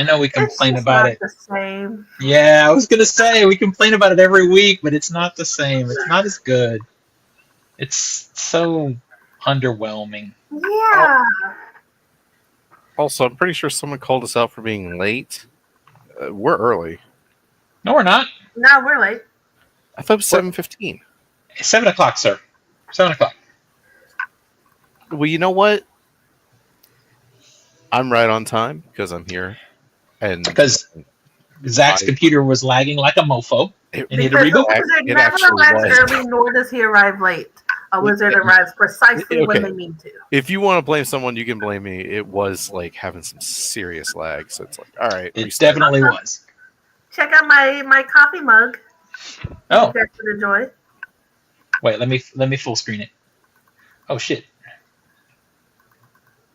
know we It's complain just about not it. the same. Yeah, I was gonna say we complain about it every week, but it's not the same. It's not as good. It's so underwhelming. Yeah. Also, I'm pretty sure someone called us out for being late. We're early. No, we're not. No, we're late. I thought it was 7:15. 7 o'clock, sir. 7 o'clock. Well, you know what? I'm right on time because I'm here. And Because Zach's computer was lagging like a mofo. it, And he had to Because the reboot. wizard It never actually arrives was. early, nor does he arrive late. A wizard arrives precisely when they need to. if you want to blame someone, you can blame me. It was like having some serious lag. So it's like, all right. It restart. definitely was. Check out my coffee mug. Oh, You guys would enjoy it. wait, let me full screen it. Oh shit.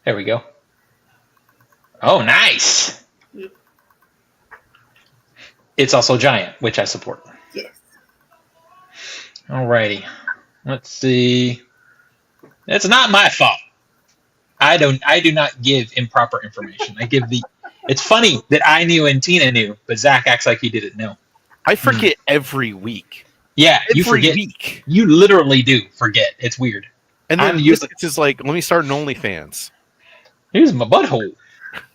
There we go. Oh, nice. Yeah. It's also giant, which I support. Yes. Alrighty. Let's see. It's not my fault. I do not give improper information. I give the It's funny that I knew and Tina knew, but Zach acts like he didn't know. I forget every week. Yeah, you Every forget. week. You literally do forget. It's weird. And then I'm usually- Biscuits is like, let me start an OnlyFans. Here's my butthole.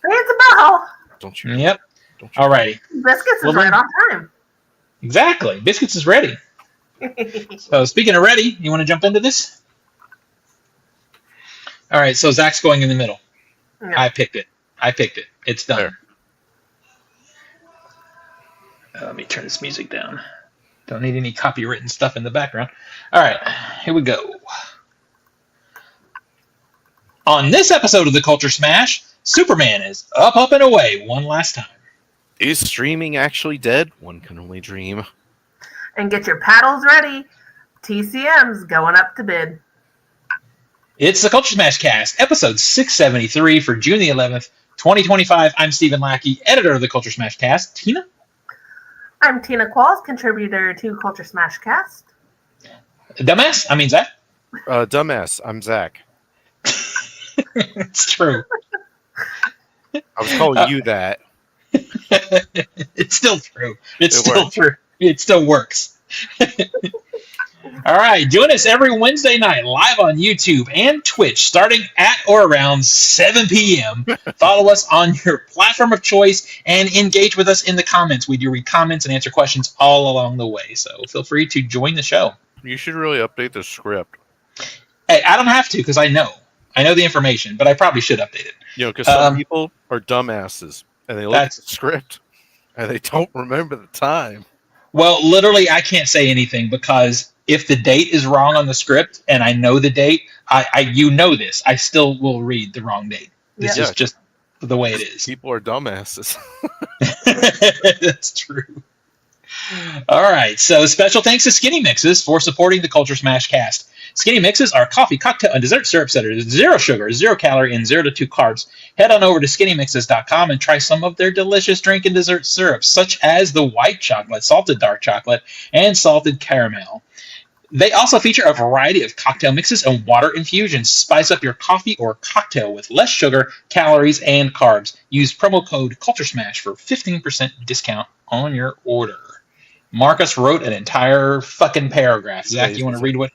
It's a butthole. Don't you? Yep. Don't you? Alrighty. Biscuits Well, is right then- on time. Exactly. Biscuits is ready. So speaking of ready, you want to jump into this? All right. So Zach's going in the middle. Yeah. I picked it. It's done. There. Let me turn this music down. Don't need any copywritten stuff in the background. All right. Here we go. On this episode of the Culture Smash, Superman is up and away one last time. Is streaming actually dead? One can only dream. And get your paddles ready. TCM's going up to bid. It's the Culture Smash Cast, episode 673 for June the 11th, 2025. I'm Stephen Lackey, editor of the Culture Smash Cast. Tina? I'm Tina Qualls, contributor to Culture Smash Cast. Dumbass? I mean, Zach? Dumbass, I'm Zach. It's true. I was calling you that. It's still true. It's It still works. true. It still works. All right. Join us every Wednesday night live on YouTube and Twitch starting at or around 7 p.m. Follow us on your platform of choice and engage with us in the comments. We do read comments and answer questions all along the way. So feel free to join the show. You should really update the script. Hey, I don't have to because I know the information, but I probably should update it. You know, because some people are dumbasses and they look at That's- the script and they don't remember the time. Well, literally, I can't say anything because if the date is wrong on the script and I know the date, you know this, I still will read the wrong date. This Yeah. is just the way it is. People are dumbasses. That's true. All right, so special thanks to Skinny Mixes for supporting the Culture Smash Cast. Skinny Mixes are coffee, cocktail, and dessert syrups that are 0 sugar, 0 calorie, and 0 to 2 carbs. Head on over to skinnymixes.com and try some of their delicious drink and dessert syrups, such as the white chocolate, salted dark chocolate, and salted caramel. They also feature a variety of cocktail mixes and water infusions. Spice up your coffee or cocktail with less sugar, calories, and carbs. Use promo code CultureSmash for 15% discount on your order. Marcus wrote an entire fucking paragraph. Zach, you want to read what?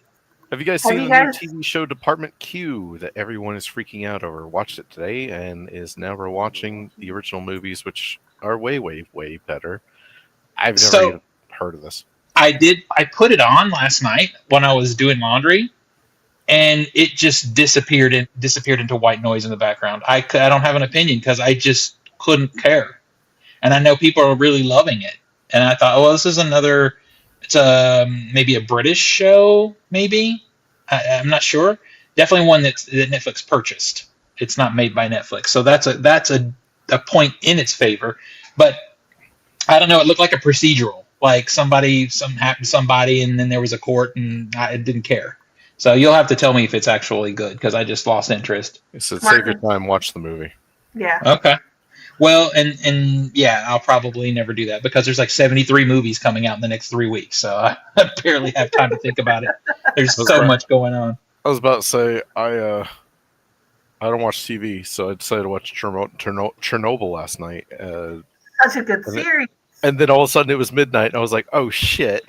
Have you guys Have seen you the guys- new TV show Department Q that everyone is freaking out over? Watched it today and is now rewatching the original movies, which are way, way, way better. I've never even heard of this. I put it on last night when I was doing laundry, and it just disappeared into white noise in the background. I don't have an opinion because I just couldn't care, and I know people are really loving it. And I thought, well, this is another. It's maybe a British show, maybe. I'm not sure. Definitely one that Netflix purchased. It's not made by Netflix, so that's a point in its favor. But I don't know. It looked like a procedural. Like something happened to somebody, and then there was a court, and I didn't care. So you'll have to tell me if it's actually good, because I just lost interest. It said, save your time, watch the movie. Yeah. Okay. Well, and yeah, I'll probably never do that, because there's like 73 movies coming out in the next 3 weeks, so I barely have time to think about it. There's That's so right. much going on. I was about to say, I I don't watch TV, so I decided to watch Chernobyl last night. Such a good series. And then all of a sudden it was midnight, and I was like, "Oh shit!"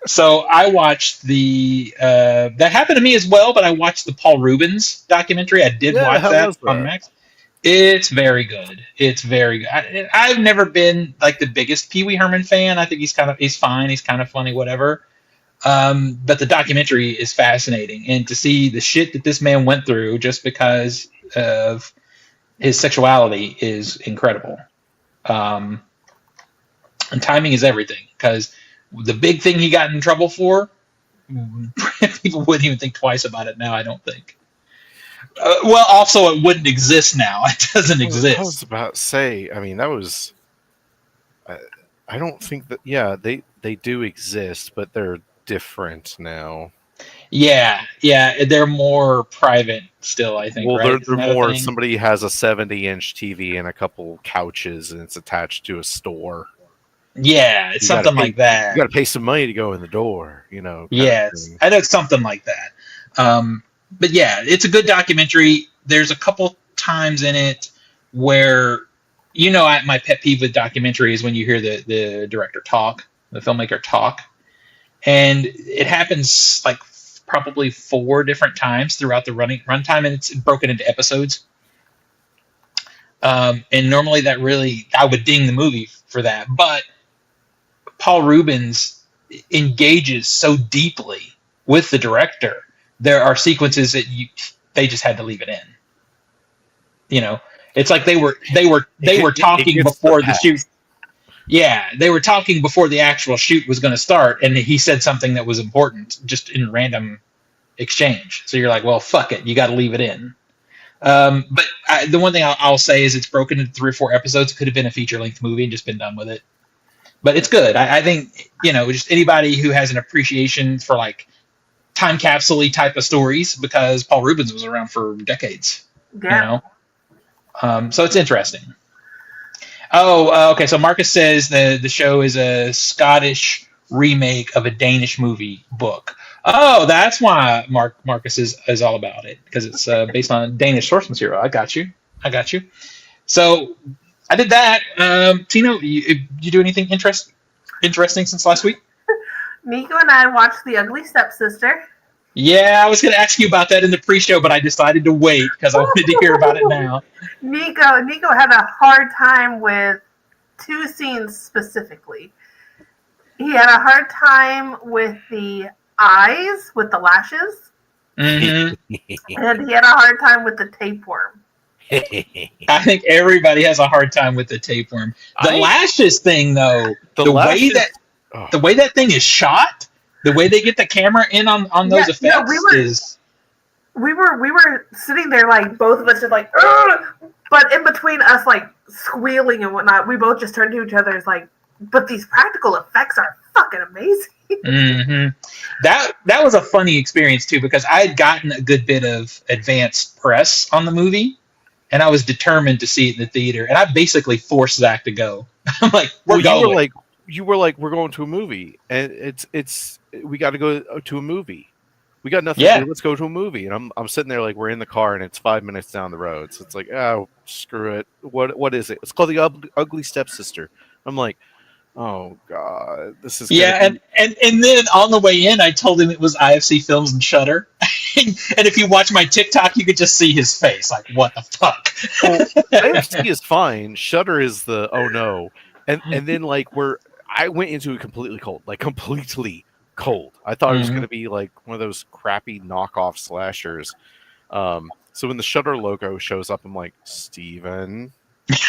So I watched the that happened to me as well, but I watched the Paul Rubens documentary. I did watch how that was on Max. It's very good. It's very good. I've never been like the biggest Pee Wee Herman fan. I think he's fine. He's kind of funny, whatever. But the documentary is fascinating, and to see the shit that this man went through just because of his sexuality is incredible. And timing is everything, because the big thing he got in trouble for, people wouldn't even think twice about it now, I don't think. Well, also, it wouldn't exist now. It doesn't exist. I was about to say, I mean, that was... I don't think that... Yeah, they do exist, but they're different now. Yeah, they're more private still, I think, well, right? they're more... Somebody has a 70-inch TV and a couple couches, and it's attached to a store. Yeah, it's something like that. You got to pay some money to go in the door, you know. Yeah, I know it's something like that. But yeah, it's a good documentary. There's a couple times in it where, my pet peeve with documentary is when you hear the director talk, the filmmaker talk, and it happens like probably 4 different times throughout the runtime, and it's broken into episodes. And normally I would ding the movie for that, but Paul Rubens engages so deeply with the director. There are sequences that they just had to leave it in. It's like they were talking before the shoot. Yeah, they were talking before the actual shoot was going to start, and he said something that was important just in random exchange. So you're like, well, fuck it, you got to leave it in. But the one thing I'll say is it's broken into 3 or 4 episodes. It could have been a feature-length movie and just been done with it. But it's good. I think, just anybody who has an appreciation for like time capsule-y type of stories, because Paul Rubens was around for decades. Yeah. So it's interesting. Oh, okay. So Marcus says the show is a Scottish remake of a Danish movie book. Oh, that's why Marcus is all about it, because it's based on Danish source material. I got you. So I did that. Tino, you do anything interesting since last week? Nico and I watched The Ugly Stepsister. Yeah, I was going to ask you about that in the pre-show, but I decided to wait because I wanted to hear about it now. Nico had a hard time with 2 scenes specifically. He had a hard time with the eyes, with the lashes. Mm-hmm. And he had a hard time with the tapeworm. I think everybody has a hard time with the tapeworm. The lashes thing, though, the way that thing is shot, the way they get the camera in on those effects is. We were sitting there like both of us just like, ugh! But in between us like squealing and whatnot, we both just turned to each other as like, but these practical effects are fucking amazing. Mm-hmm. That was a funny experience too, because I had gotten a good bit of advanced press on the movie, and I was determined to see it in the theater, and I basically forced Zach to go. I'm like, we're going. You were like, we're going to a movie, and it's we got to go to a movie. We got nothing to do. Let's go to a movie. And I'm sitting there like we're in the car, and it's 5 minutes down the road. So it's like, oh, screw it. What is it? It's called The Ugly Stepsister. I'm like, oh god, this is and then on the way in, I told him it was IFC Films and Shudder. And if you watch my TikTok, you could just see his face, like, what the fuck? Well, IFC is fine. Shudder is the oh no. And then like I went into it completely cold. I thought it was going to be like one of those crappy knockoff slashers. So when the Shudder logo shows up, I'm like, Steven, because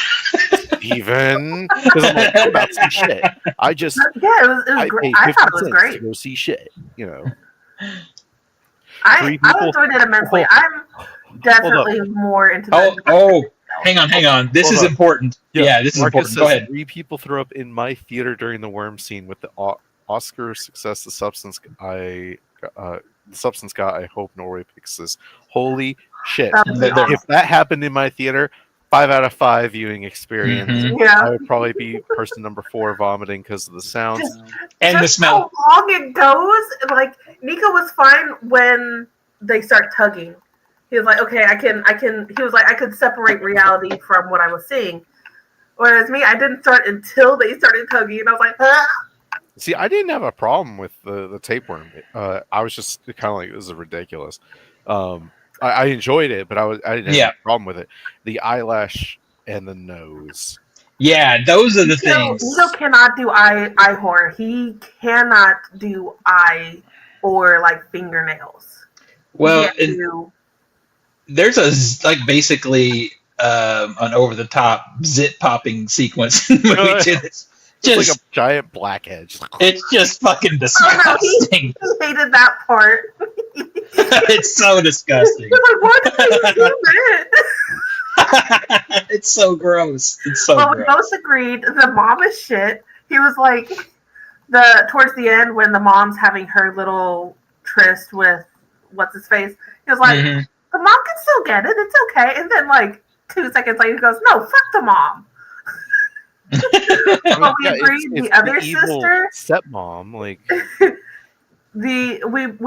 I'm like, I'm about to see shit. It was I thought it was great to go see shit. I enjoyed it immensely. I'm definitely more into that. Hang on. This is important. Yeah, this is Marcus important. Go ahead. 3 people threw up in my theater during the worm scene with the Oscar success. The substance got. I hope Norway picks this. Holy shit! If that happened in my theater, 5 out of 5 viewing experience. Mm-hmm. Yeah. I would probably be person number 4 vomiting because of the sounds and the smell. How long it goes? Like Nico was fine when they start tugging. He was like, okay, I can. He was like, I could separate reality from what I was seeing. Whereas me, I didn't start until they started tugging, and I was like, ah. See, I didn't have a problem with the tapeworm. I was just kind of like, this is ridiculous. I enjoyed it, but I didn't have a problem with it. The eyelash and the nose. Yeah, those are the things. Nico cannot do eye horror. He cannot do eye or like fingernails. Well, there's a like basically an over the top zit popping sequence in the movie too. It's just like a giant blackhead. It's just fucking disgusting. Oh, no, he hated that part. It's so disgusting. He's like, why did they do it? It's so gross. It's so well, gross. We both agreed the mom is shit. He was like towards the end when the mom's having her little tryst with what's his face. He was like, the mom can still get it. It's okay. And then like 2 seconds later, he goes, no, fuck the mom. But we agreed the other sister, stepmom, like we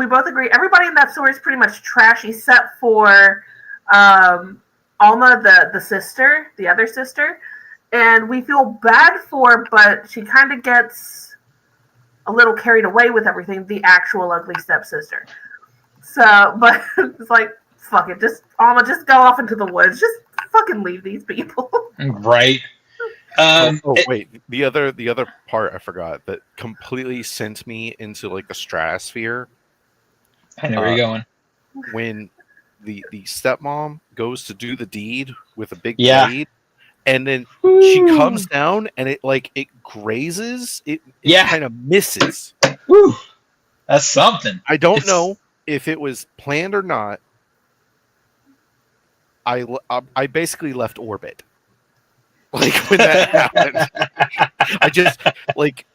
both agree. Everybody in that story is pretty much trash, except for Alma, the sister, the other sister, and we feel bad for, but she kind of gets a little carried away with everything. The actual ugly stepsister. So, but it's like, fuck it, just Alma, just go off into the woods. Just fucking leave these people. Right. Wait, the other part I forgot that completely sent me into like the stratosphere. I know where you're going. When the stepmom goes to do the deed with a big blade, and then she comes down and it grazes, it kind of misses. Woo. That's something. I don't know if it was planned or not. I basically left orbit. Like when that happened, I just like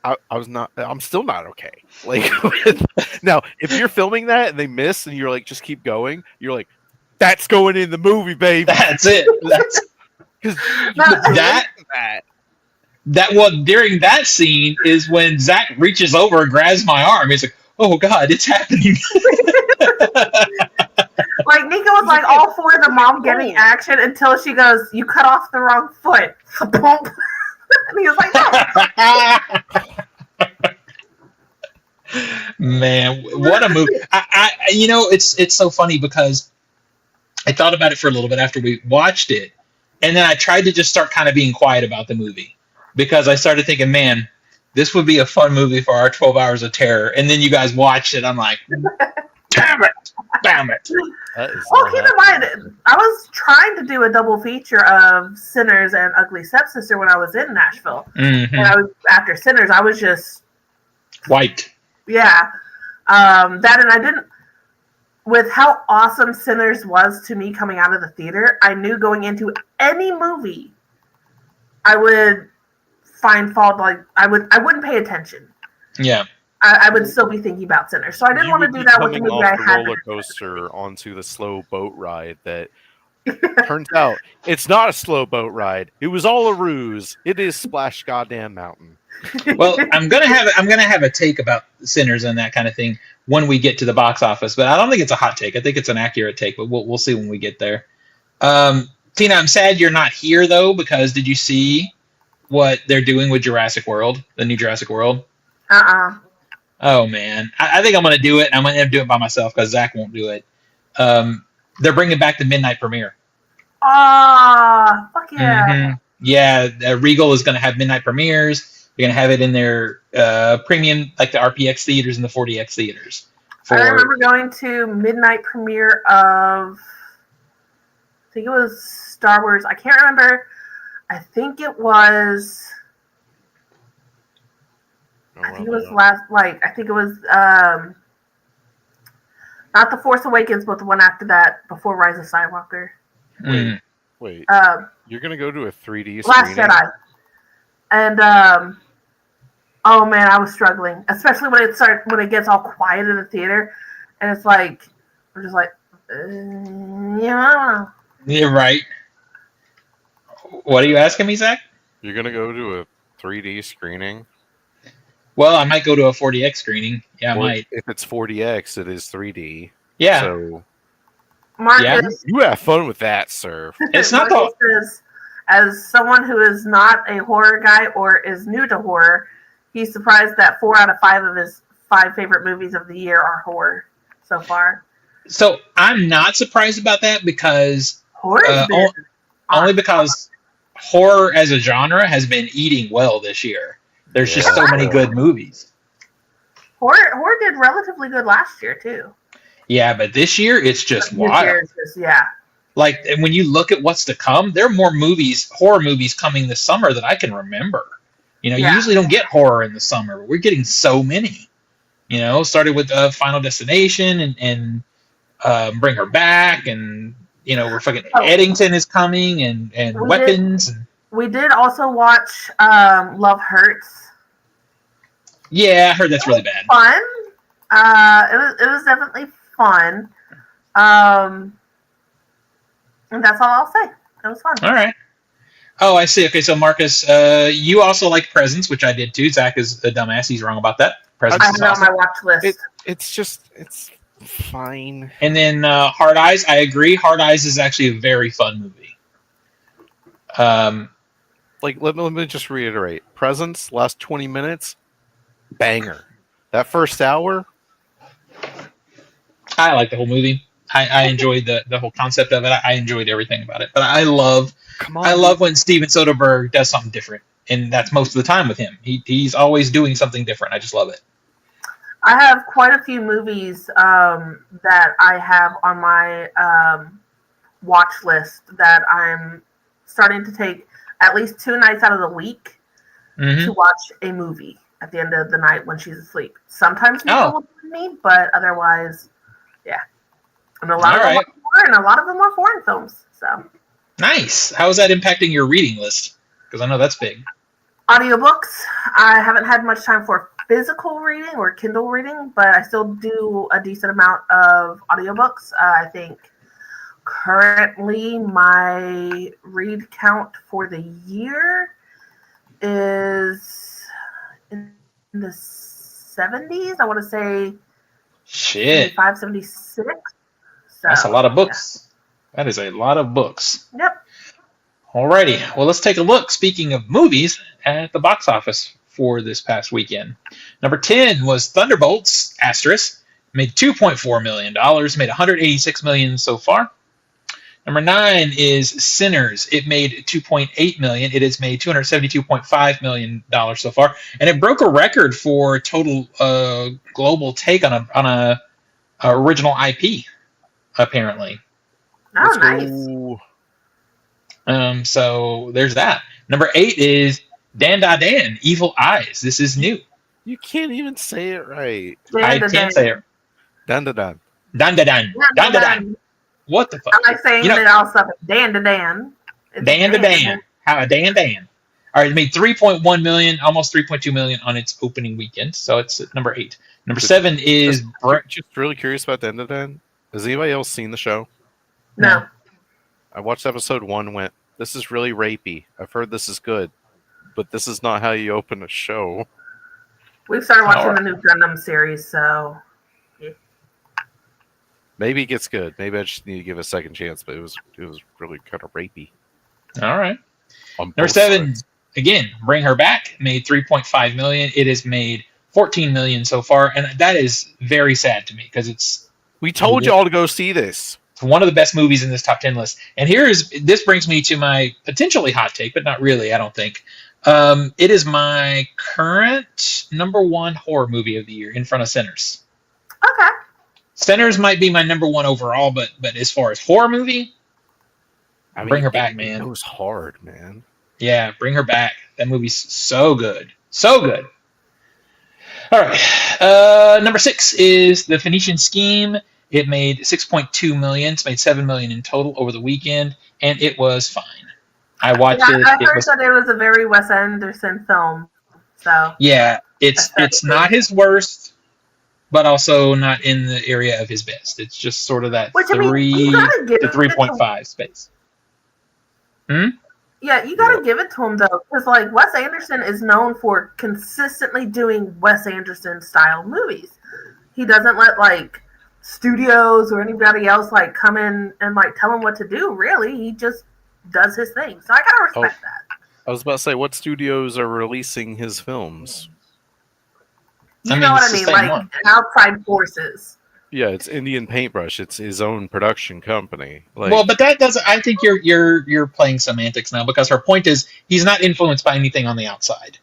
I'm still not okay. Like now, if you're filming that and they miss and you're like, just keep going, you're like, that's going in the movie, baby. That's it. That's because during that scene is when Zach reaches over and grabs my arm. He's like, oh God, it's happening. Like Nico was like all for the mom getting action until she goes, "You cut off the wrong foot." And he was like, "No." Man, what a movie! It's so funny because I thought about it for a little bit after we watched it, and then I tried to just start kind of being quiet about the movie because I started thinking, man, this would be a fun movie for our 12 Hours of Terror. And then you guys watched it. I'm like, damn it. Well, keep in mind, I was trying to do a double feature of Sinners and Ugly Stepsister when I was in Nashville. Mm-hmm. And after Sinners, I was just wiped. Yeah. That, and I didn't, with how awesome Sinners was to me coming out of the theater, I knew going into any movie, I would find fault, like I wouldn't pay attention. Yeah. I would still be thinking about Sinners. So I didn't want to do that with the movie I had. Roller coaster onto the slow boat ride that turns out it's not a slow boat ride. It was all a ruse. It is Splash Goddamn Mountain. Well, I'm gonna have a take about Sinners and that kind of thing when we get to the box office, but I don't think it's a hot take. I think it's an accurate take, but we'll see when we get there. Tina, I'm sad you're not here though, because did you see what they're doing with Jurassic World, the new Jurassic World? Oh man, I think I'm gonna do it. I'm gonna do it by myself because Zach won't do it. They're bringing back the midnight premiere. Fuck yeah! Mm-hmm. Yeah, Regal is gonna have midnight premieres. They're gonna have it in their premium, like the RPX theaters and the 40X theaters. I remember going to midnight premiere of, I think it was Star Wars. I can't remember. I think it was. I think it was not The Force Awakens, but the one after that, before Rise of Skywalker. Wait. You're gonna go to a 3D Last screening? Jedi. And oh man, I was struggling, especially when it gets all quiet in the theater, and it's like I'm just like, yeah. You're right. What are you asking me, Zach? You're gonna go to a 3D screening? Well, I might go to a 40X screening. Yeah, I might. If it's 40X, it is 3D. Yeah. So Marcus, you have fun with that, sir. It's not Marcus says, as someone who is not a horror guy or is new to horror, he's surprised that 4 out of 5 of his 5 favorite movies of the year are horror so far. So I'm not surprised about that because Horror's been only because horror as a genre has been eating well this year. There's just so many good movies. Horror did relatively good last year too. Yeah, but this year it's just wild. Yeah. Like, and when you look at what's to come, there are more horror movies coming this summer than I can remember. You usually don't get horror in the summer. We're getting so many. Started with Final Destination and Bring Her Back, and we're fucking Eddington is coming, and Weapons. We did also watch Love Hurts. Yeah, I heard that's really bad. Fun. It was definitely fun. And that's all I'll say. It was fun. All right. Oh, I see. Okay, so Marcus, you also like Presents, which I did too. Zach is a dumbass. He's wrong about that. Presents I have it on my watch list. It's fine. And then Hard Eyes, I agree. Hard Eyes is actually a very fun movie. Let me just reiterate. Presents, last 20 minutes, banger. That first hour, I like the whole movie. I enjoyed the whole concept of it. I enjoyed everything about it. But I love when Steven Soderbergh does something different, and that's most of the time with him. He's always doing something different. I just love it. I have quite a few movies that I have on my watch list that I'm starting to take at least 2 nights out of the week to watch a movie at the end of the night when she's asleep. Sometimes people will join me, but otherwise, yeah. And a lot of them are foreign films. So nice. How is that impacting your reading list? Because I know that's big. Audiobooks. I haven't had much time for physical reading or Kindle reading, but I still do a decent amount of audiobooks. I think currently my read count for the year is in the 70s. I want to say 75, 76. So, that's a lot of books. Yeah. That is a lot of books. Yep. Alrighty. Well, let's take a look, speaking of movies, at the box office for this past weekend. Number 10 was Thunderbolts, **, made $2.4 million, made $186 million so far. Number 9 is Sinners. It made $2.8 million. It has made $272.5 million so far, and it broke a record for total global take on a original IP, apparently. Oh, nice. So there's that. Number 8 is Dan Da Dan, Evil Eyes. This is new. You can't even say it right. I can't say it. Dan Da Dan. Dan Da Dan. Dan Da Dan. What the fuck? I like saying it also. Dan Da Dan. Dan Da Dan. How Dan Dan. All right, it made $3.1 million, almost $3.2 million on its opening weekend. So it's at number 8. Number 7 is just really curious about Dan Da Dan. Has anybody else seen the show? No. I watched episode 1. Went, this is really rapey. I've heard this is good, but this is not how you open a show. We've started watching the new Gundam series, so yeah. Maybe it gets good. Maybe I just need to give it a second chance, but it was really kind of rapey. All right. Number 7, again, Bring Her Back, made $3.5 million. It has made $14 million so far, and that is very sad to me because we told you all to go see this. It's one of the best movies in this top 10 list. And this brings me to my potentially hot take, but not really, I don't think. It is my current number 1 horror movie of the year, in front of Sinners. Okay. Sinners might be my number 1 overall, but as far as horror movie, Bring Her Back, man. It was hard, man. Yeah, Bring Her Back. That movie's so good. So good. All right. Number 6 is The Phoenician Scheme. It made $6.2 million. It's made $7 million in total over the weekend, and it was fine. I watched it. I heard that it was a very Wes Anderson film. So yeah, it's not his worst, but also not in the area of his best. It's just sort of that 3 to 3.5 space. Yeah, you gotta give it to him though, because like Wes Anderson is known for consistently doing Wes Anderson style movies. He doesn't let like studios or anybody else like come in and like tell him what to do. Really, he just does his thing. So I gotta respect that. I was about to say, what studios are releasing his films? You know what I mean? Like one. outside forces. Yeah, it's Indian Paintbrush. It's his own production company. Like, Well, but that doesn't. I think you're playing semantics now, because her point is he's not influenced by anything on the outside,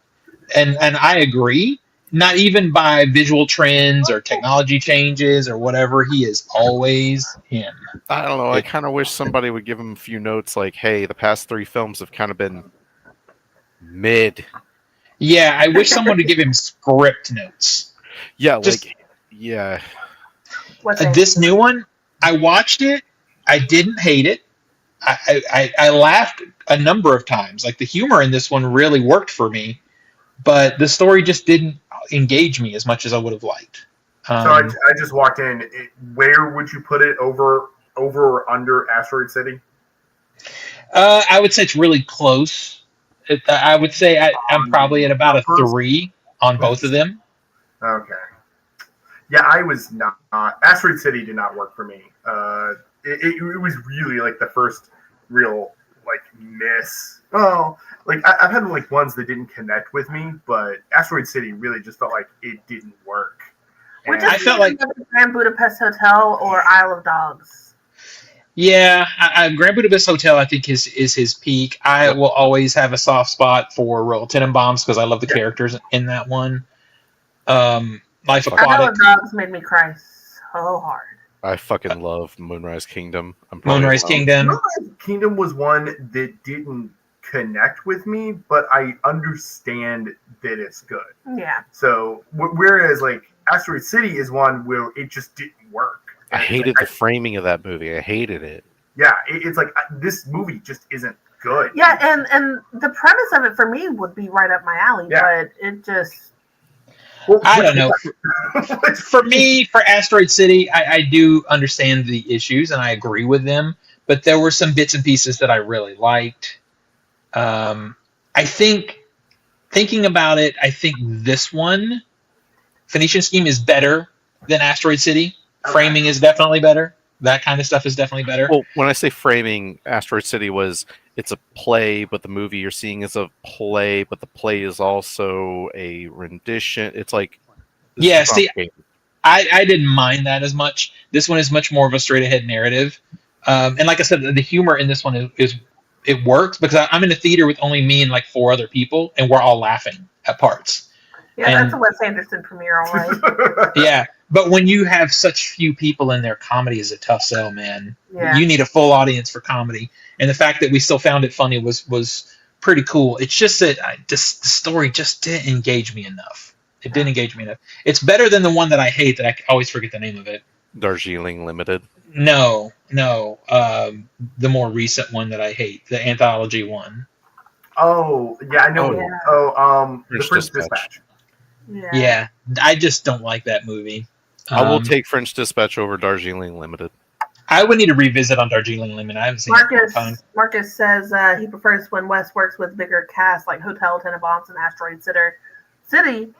and I agree. Not even by visual trends or technology changes or whatever. He is always him. I don't know. I kind of wish somebody would give him a few notes, like, "Hey, the past 3 films have kind of been mid." Yeah, I wish someone would give him script notes. Yeah, Just- like, yeah. This new one, I watched it. I didn't hate it. I laughed a number of times. Like, the humor in this one really worked for me, but the story just didn't engage me as much as I would have liked. So I just walked in. Where would you put it, over or under Asteroid City? I would say it's really close. I would say I'm probably at about a 3 on both of them. Okay. Yeah, I was not. Asteroid City did not work for me. It was really like the first real like miss. Oh, like I've had like ones that didn't connect with me, but Asteroid City really just felt like it didn't work. Which I felt like Grand Budapest Hotel or Isle of Dogs. Yeah, Grand Budapest Hotel, I think, is his peak. I will always have a soft spot for Royal Tenenbaums because I love the characters in that one. Life Isle Aquatic. of Dogs made me cry so hard. I fucking love Moonrise Kingdom. Moonrise Kingdom. Moonrise Kingdom was one that didn't connect with me, but I understand that it's good. Yeah. So whereas like Asteroid City is one where it just didn't work. I hated the framing of that movie. I hated it. Yeah, it's like this movie just isn't good. Yeah, and the premise of it for me would be right up my alley, but it just. I don't know. For me, for Asteroid City, I do understand the issues and I agree with them, but there were some bits and pieces that I really liked. I think, thinking about it, I think this one, Phoenician Scheme, is better than Asteroid City. Okay. Framing is definitely better. That kind of stuff is definitely better. Well, when I say framing, Asteroid City it's a play, but the movie you're seeing is a play, but the play is also a rendition. It's like, yeah, see, I didn't mind that as much. This one is much more of a straight ahead narrative. And like I said, the humor in this one is it works because I'm in a theater with only me and like 4 other people, and we're all laughing at parts. Yeah, that's a Wes Anderson premiere, all right. Yeah, but when you have such few people in there, comedy is a tough sell, man. Yeah. You need a full audience for comedy, and the fact that we still found it funny was pretty cool. It's just that the story just didn't engage me enough. It didn't engage me enough. It's better than the one that I hate that I always forget the name of it. Darjeeling Limited. No. The more recent one that I hate, the anthology one. Oh, yeah, I know. Yeah. Oh, the French Dispatch. Yeah, I just don't like that movie. I will take French Dispatch over Darjeeling Limited. I would need to revisit on Darjeeling Limited. I haven't seen it in a long time. Marcus says he prefers when Wes works with bigger casts like Hotel Tenenbaums and Asteroid City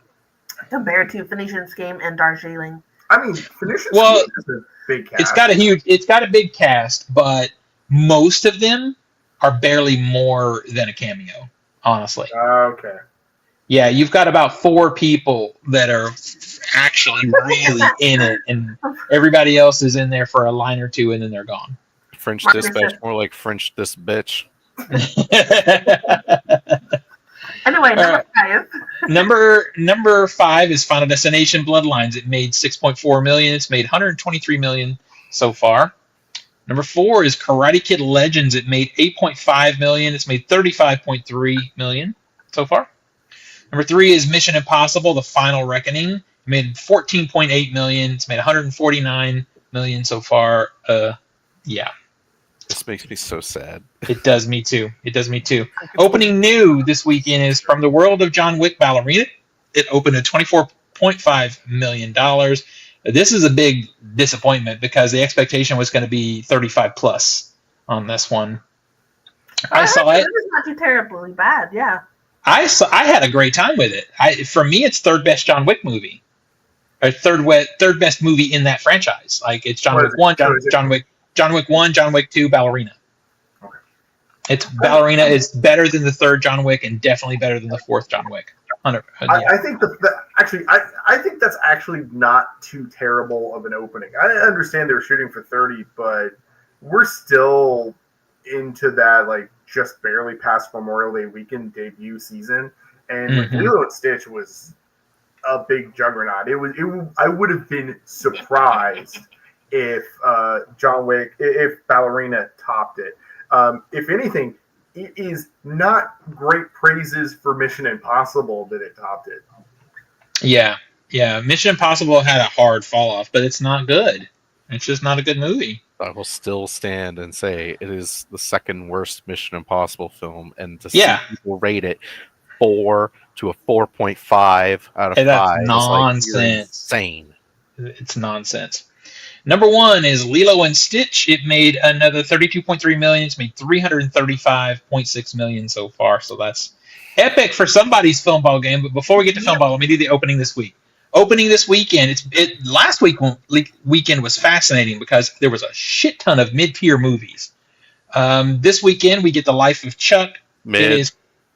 compared to Phoenician Scheme and Darjeeling. I mean, Phoenician Scheme is a big cast. It's got a big cast, but most of them are barely more than a cameo, honestly. Okay. Yeah, you've got about 4 people that are actually really in it, and everybody else is in there for a line or 2, and then they're gone. French Dispatch, more like French this bitch. Anyway, number 5 is Final Destination Bloodlines. It made $6.4 million. It's made $123 million so far. Number 4 is Karate Kid Legends. It made $8.5 million. It's made $35.3 million so far. Number 3 is Mission Impossible: The Final Reckoning. It made $14.8 million. It's made $149 million so far. Yeah. This makes me so sad. It does me too. Opening new this weekend is From the World of John Wick Ballerina. It opened at $24.5 million. This is a big disappointment because the expectation was going to be 35 plus on this one. I saw it. It's not too terribly bad, yeah. I had a great time with it. For me, it's third best John Wick movie. or third best movie in that franchise. Like it's John Wick 1, John Wick 1, John Wick 2, Ballerina. Okay. It's Ballerina is better than the third John Wick and definitely better than the fourth John Wick. I think I think that's actually not too terrible of an opening. I understand they were shooting for 30, but we're still into that like just barely past Memorial Day weekend debut season, and Lilo and Stitch was a big juggernaut. I would have been surprised if if Ballerina topped it. If anything, it is not great praises for Mission Impossible that it topped it. Yeah. Mission Impossible had a hard fall off, but it's not good. It's just not a good movie. I will still stand and say it is the second worst Mission Impossible film, and to see people rate it 4 to a 4.5 out of 5 that's nonsense. is like, insane. It's nonsense. Number 1 is Lilo and Stitch. It made another $32.3 million. It's made $335.6 million so far. So that's epic for somebody's film ball game. But before we get to film ball, let me do the opening this week. Opening this weekend. Last weekend was fascinating because there was a shit ton of mid-tier movies. This weekend we get The Life of Chuck. It is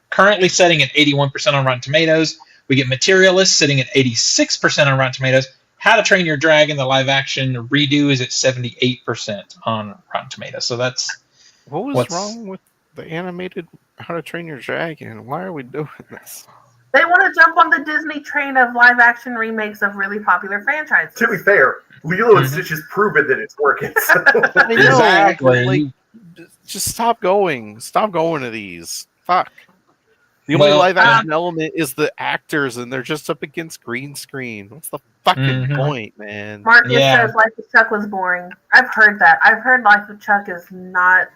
currently setting at 81% on Rotten Tomatoes. We get Materialist sitting at 86% on Rotten Tomatoes. How to Train Your Dragon, the live action redo, is at 78% on Rotten Tomatoes. So that's what's wrong with the animated How to Train Your Dragon. Why are we doing this? They want to jump on the Disney train of live action remakes of really popular franchises. To be fair, Lilo and Stitch has proven that it's working. So. Exactly. Like, just stop going. Stop going to these. Fuck. The only live action element is the actors, and they're just up against green screen. What's the fucking point, man? Marcus says Life of Chuck was boring. I've heard that. I've heard Life of Chuck is not.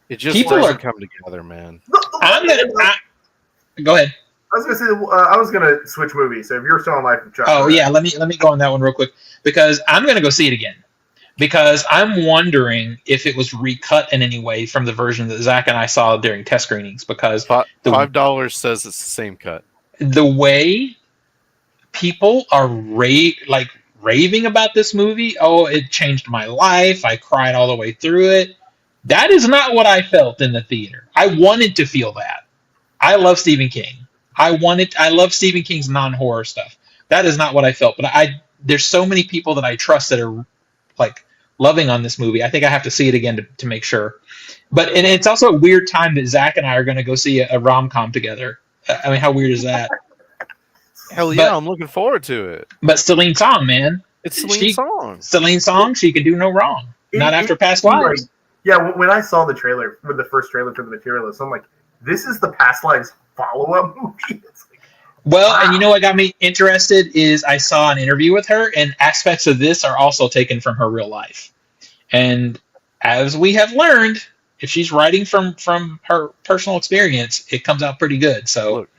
It just doesn't come together, man. Go ahead. I was gonna say I was gonna switch movies. So if you're still on Life of Chuck, let me go on that one real quick because I'm gonna go see it again because I'm wondering if it was recut in any way from the version that Zach and I saw during test screenings. Because $5 says it's the same cut. The way people are raving about this movie, it changed my life. I cried all the way through it. That is not what I felt in the theater. I wanted to feel that. I love Stephen King. I love Stephen King's non-horror stuff. That is not what I felt. But there's so many people that I trust that are like loving on this movie. I think I have to see it again to make sure. And it's also a weird time that Zach and I are going to go see a rom-com together. I mean, how weird is that? Hell yeah, I'm looking forward to it. But Celine Song, man. It's Celine Song. Celine Song, she can do no wrong. Not after Past Lives. When I saw the trailer, with the first trailer for The Materialist, I'm like, this is the Past Lives follow-up movie. And you know what got me interested is I saw an interview with her, and aspects of this are also taken from her real life. And as we have learned, if she's writing from her personal experience, it comes out pretty good. So look,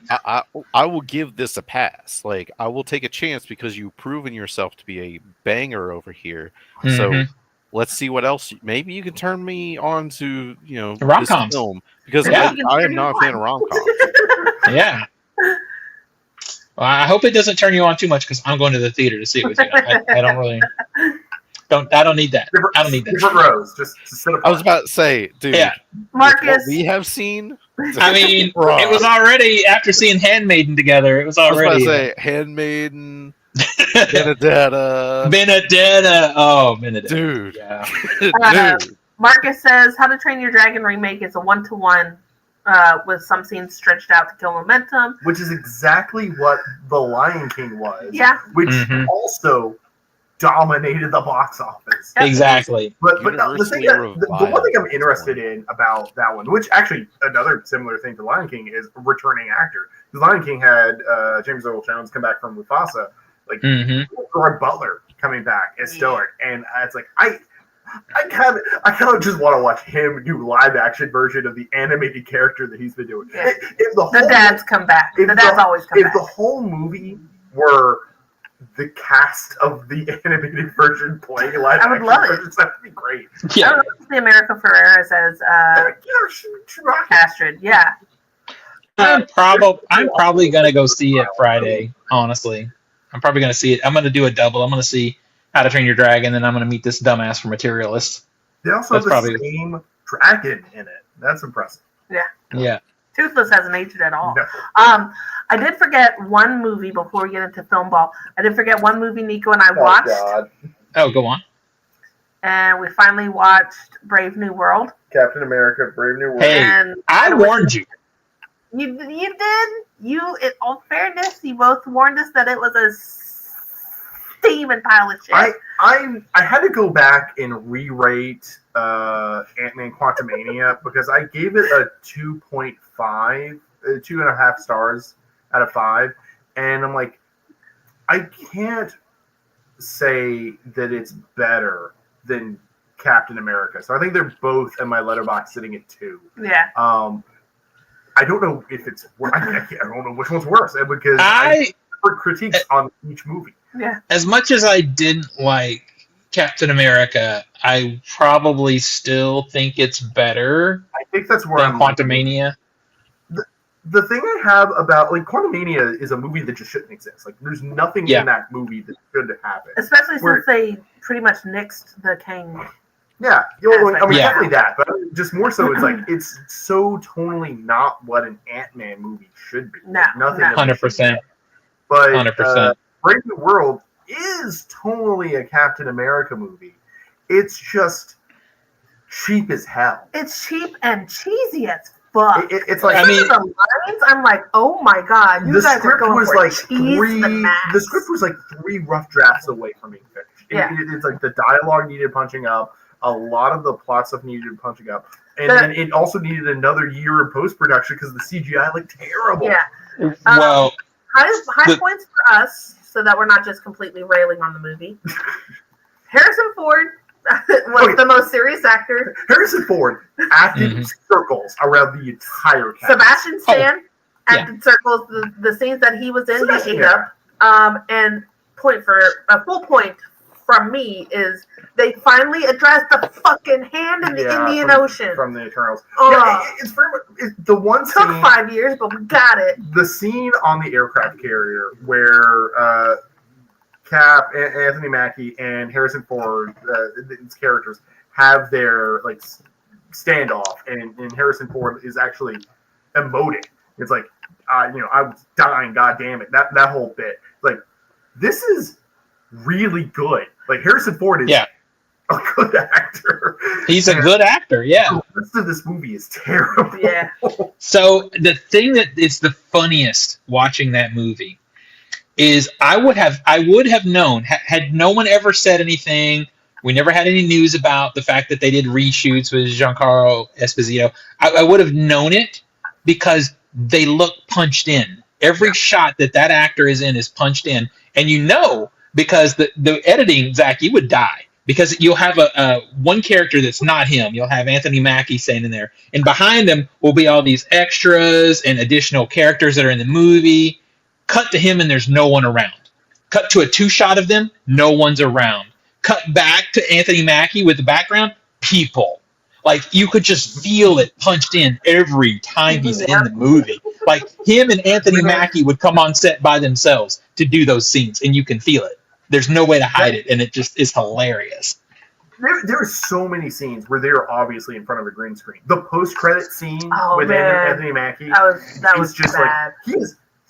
I will give this a pass. Like, I will take a chance because you've proven yourself to be a banger over here. So let's see what else. Maybe you can turn me on to rom-coms. This film because I am not a fan of rom-coms. Yeah. Well, I hope it doesn't turn you on too much because I'm going to the theater to see it with you. I don't really. I don't need that. I don't need that. Different rows, just sit up. I was about to say, dude. Yeah. Marcus, what we have seen. I mean, it was already after seeing Handmaiden together. It was already. I was about to say Handmaiden. Benedetta. Oh, Benedetta. Dude. Yeah. Dude. Marcus says, How to Train Your Dragon remake is a 1-to-1 with some scenes stretched out to kill momentum. Which is exactly what The Lion King was. Yeah. Which also dominated the box office. Exactly. But the one thing I'm interested in about that one, which actually another similar thing to Lion King, is a returning actor. Because Lion King had James Earl Jones come back from Mufasa, Gerard Butler coming back as Stoic, and it's like I kind of just want to watch him do live action version of the animated character that he's been doing. Yeah. The dads come back. The dads always come back. If the whole movie were the cast of the animated version playing live action, I would love it. That would be great. Yeah. I don't see America Ferrera says Astrid. Yeah. I'm probably gonna go see it Friday. Honestly, I'm probably going to see it. I'm going to do a double. I'm going to see How to Train Your Dragon, then I'm going to meet this dumbass for Materialist. They also have the same dragon in it. That's impressive. Yeah. Toothless hasn't aged at all. No. I did forget one movie before we get into Film Ball. I did forget one movie Nico and I watched. God. Oh, go on. And we finally watched Brave New World. Captain America, Brave New World. Hey, And I warned you. You did. In all fairness, you both warned us that it was a steaming pile of shit. I had to go back and re-rate Ant-Man Quantumania because I gave it a 2.5, 2.5 stars out of 5, and I'm like, I can't say that it's better than Captain America. So I think they're both in my letterbox sitting at 2. Yeah. I don't know if it's. I don't know which one's worse because I heard critiques on each movie. Yeah. As much as I didn't like Captain America, I probably still think it's better I think that's where than I'm. Quantumania. The thing I have about Quantumania is a movie that just shouldn't exist. Like, there's nothing in that movie that should happen. Especially since they pretty much nixed the Kang. Yeah, definitely that, but just more so, it's like it's so tonally not what an Ant-Man movie should be. No, nothing. 100%. But 100%. Brave New World is tonally a Captain America movie. It's just cheap as hell. It's cheap and cheesy as fuck. It's like, I mean, the lines, I'm like, oh my god, you guys are going for the script was like 3 rough drafts away from being finished. It's like the dialogue needed punching up. A lot of the plot stuff needed punching up. And then it also needed another year of post-production because the CGI looked terrible. Yeah. Well, high points for us, so that we're not just completely railing on the movie. Harrison Ford was the most serious actor. Harrison Ford acted circles around the entire cast. Sebastian Stan acted circles. The scenes that he was in, he ate up. And a full point from me is they finally addressed the fucking hand in the Indian Ocean from the Eternals. It's very much the one scene. Took 5 years, but we got it. The scene on the aircraft carrier where Cap, Anthony Mackie, and Harrison Ford, its characters, have their standoff, and Harrison Ford is actually emoting. It's like, I was dying. God damn it! That whole bit, this is really good. Harrison Ford is a good actor. He's a good actor, yeah. The rest of this movie is terrible. Yeah. So the thing that is the funniest watching that movie is I would have known had no one ever said anything. We never had any news about the fact that they did reshoots with Giancarlo Esposito. I would have known it because they look punched in. Every shot that actor is in is punched in, and because the editing, Zach, you would die because you'll have a one character that's not him. You'll have Anthony Mackie standing there, and behind them will be all these extras and additional characters that are in the movie. Cut to him and there's no one around. Cut to a 2-shot of them, no one's around. Cut back to Anthony Mackie with the background, people. You could just feel it punched in every time he's in the movie. Him and Anthony Mackie would come on set by themselves to do those scenes, and you can feel it. There's no way to hide it, and it just is hilarious. There are so many scenes where they're obviously in front of a green screen. The post-credit scene with Anthony Mackie that was just bad.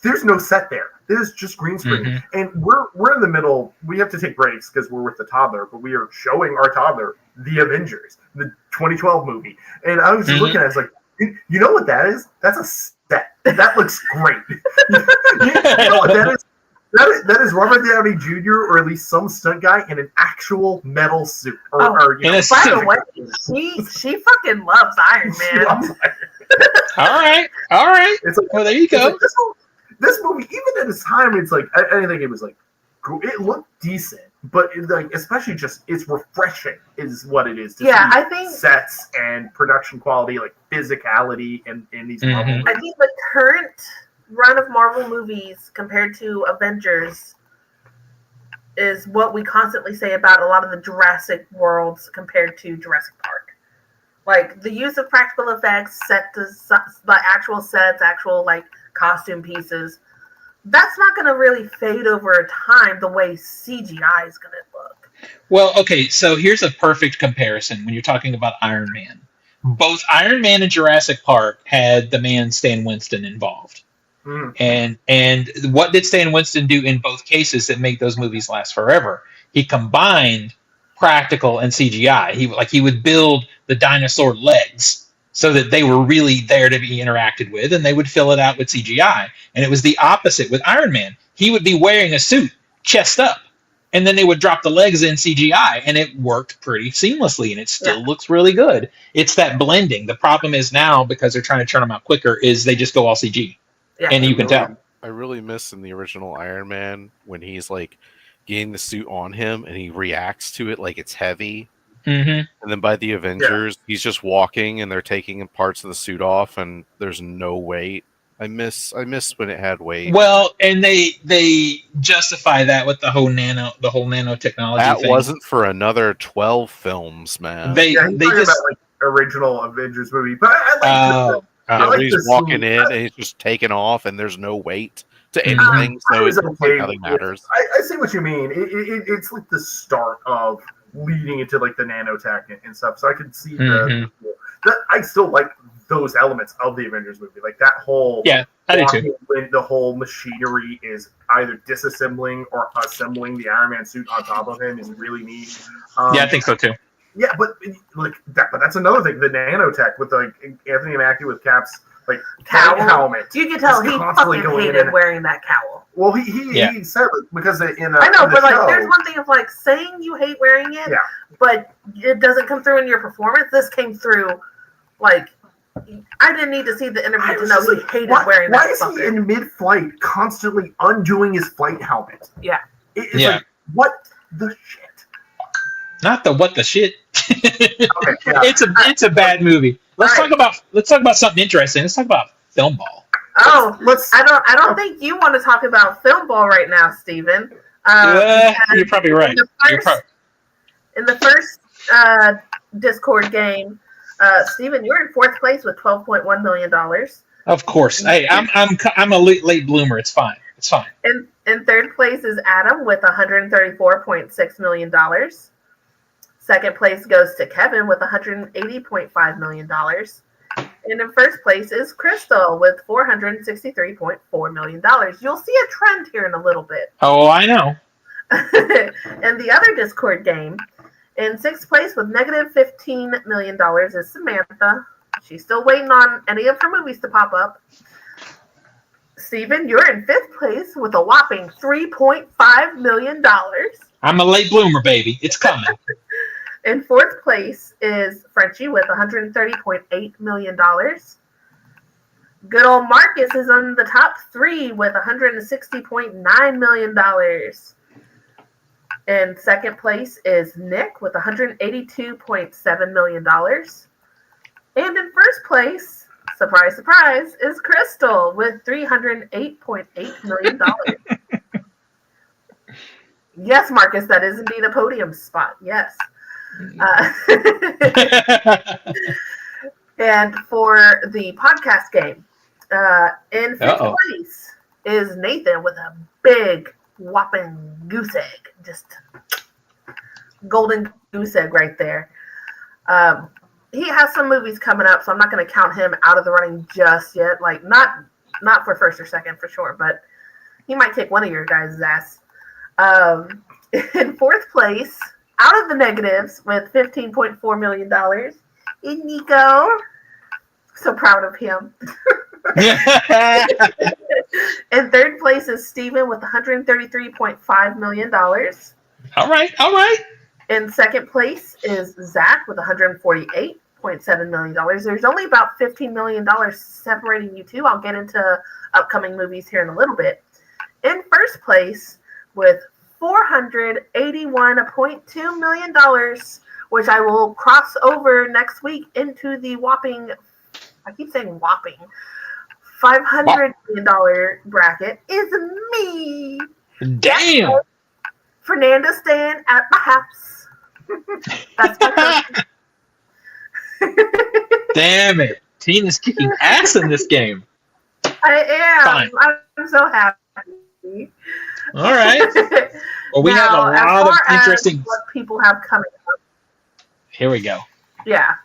There's no set there. There's just green screen. Mm-hmm. And we're in the middle. We have to take breaks because we're with the toddler, but we are showing our toddler The Avengers, the 2012 movie. And I was just looking at it, I was like, you know what that is? That's a set. That looks great. you know what that is? That is Robert Downey Jr. or at least some stunt guy in an actual metal suit. By the way, she fucking loves Iron Man. All right. It's like, well, there you go. This movie, even at its time, it's like I think it was it looked decent, but especially just it's refreshing is what it is. I think sets and production quality, physicality, and in these. I think the current run of Marvel movies compared to Avengers is what we constantly say about a lot of the Jurassic Worlds compared to Jurassic Park. The use of practical effects, the actual sets, actual costume pieces. that's not going to really fade over time the way CGI is going to look. Well, okay, so here's a perfect comparison when you're talking about Iron Man. Both Iron Man and Jurassic Park had the man Stan Winston involved. Mm. And what did Stan Winston do in both cases that make those movies last forever? He combined practical and CGI. He would build the dinosaur legs so that they were really there to be interacted with, and they would fill it out with CGI. And it was the opposite with Iron Man. He would be wearing a suit, chest up, and then they would drop the legs in CGI, and it worked pretty seamlessly, and it still looks really good. It's that blending. The problem is now, because they're trying to churn them out quicker, is they just go all CG. Yeah. And you can tell. I really miss in the original Iron Man when he's like getting the suit on him and he reacts to it like it's heavy. Mm-hmm. And then by the Avengers, he's just walking and they're taking parts of the suit off and there's no weight. I miss when it had weight. Well, and they justify that with the whole nanotechnology That thing. wasn't for another 12 films, man. They He's just talking about like original Avengers movie, but I like I like he's the walking scene. in and he's just taking off and there's no weight to anything, I so was it's okay like nothing with- matters. I see what you mean. It's like the start of leading into like the nanotech and stuff. So I could see Mhm. I still like those elements of the Avengers movie, like that whole I do too. walking when the whole machinery is either disassembling or assembling the Iron Man suit on top of him is really neat. Yeah, I think so too. Yeah, but like that, but that's another thing. The nanotech with like Anthony Mackie with Cap's like Cowl. helmet. You can tell Just he constantly fucking going in hated and- wearing that cowl. Well, he said it because in I know, in the but like, show, there's one thing of like saying you hate wearing it, Yeah. but it doesn't come through in your performance. This came through, like, I didn't need to see the I interview to was know just he like, hated why, wearing why that is he fucker. in mid-flight constantly undoing his flight helmet? Yeah. It's Yeah. like, what the shit? Not the what the shit. Okay, yeah. It's a bad movie. Let's Right. talk about something interesting. Let's talk about Film Ball. Oh, Let's. I don't think you want to talk about Film Ball right now, Steven. You're probably right. In the first Discord game, Steven, you're in fourth place with $12.1 million. Of course. Hey, I'm a late bloomer. It's fine. It's fine. In third place is Adam with $134.6 million. Second place goes to Kevin with $180.5 million. And in first place is Crystal with $463.4 million. You'll see a trend here in a little bit. Oh, I know. And the other Discord game, in sixth place with negative $15 million is Samantha. She's still waiting on any of her movies to pop up. Steven, you're in fifth place with a whopping $3.5 million. I'm a late bloomer, baby. It's coming. In fourth place is Frenchie with $130.8 million. Good old Marcus is on the top three with $160.9 million. In second place is Nick with $182.7 million. And in first place, surprise, surprise, is Crystal with $308.8 million. Yes, Marcus, that is indeed a podium spot. Yes. And for the podcast game, in fifth place is Nathan with a big whopping goose egg, just golden goose egg right there. He has some movies coming up, so I'm not going to count him out of the running just yet. Like not for first or second for sure, but he might take one of your guys' ass. In fourth place, out of the negatives with $15.4 million, is Nico. So proud of him. In third place is Steven with $133.5 million. All right. In second place is Zach with $148.7 million. There's only about $15 million separating you two. I'll get into upcoming movies here in a little bit. In first place with $481.2 million, which I will cross over next week into the whopping, I keep saying whopping, $500 million bracket, is me. Damn. Fernanda staying at my house. That's my person. Damn it. Tina's kicking ass in this game. I am. Fine. I'm so happy. All right. Well, we have a Now, as lot of far as interesting. what people have coming up. Here we go. Yeah.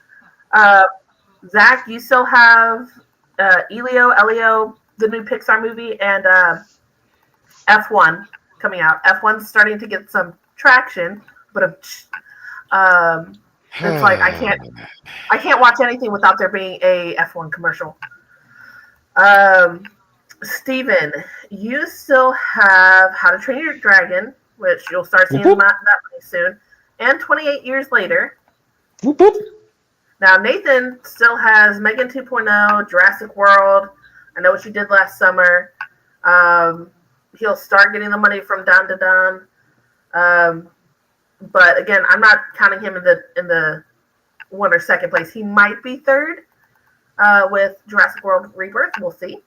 Zach, you still have Elio, the new Pixar movie, and F1 coming out. F1's starting to get some traction, but it's like I can't watch anything without there being a F1 commercial. Steven, you still have How to Train Your Dragon, which you'll start seeing that pretty soon, and 28 Years Later. Whoop, whoop. Now, Nathan still has Megan 2.0, Jurassic World. I Know What You Did Last Summer. He'll start getting the money from Down to Down. But again, I'm not counting him in the one or second place. He might be third with Jurassic World Rebirth. We'll see.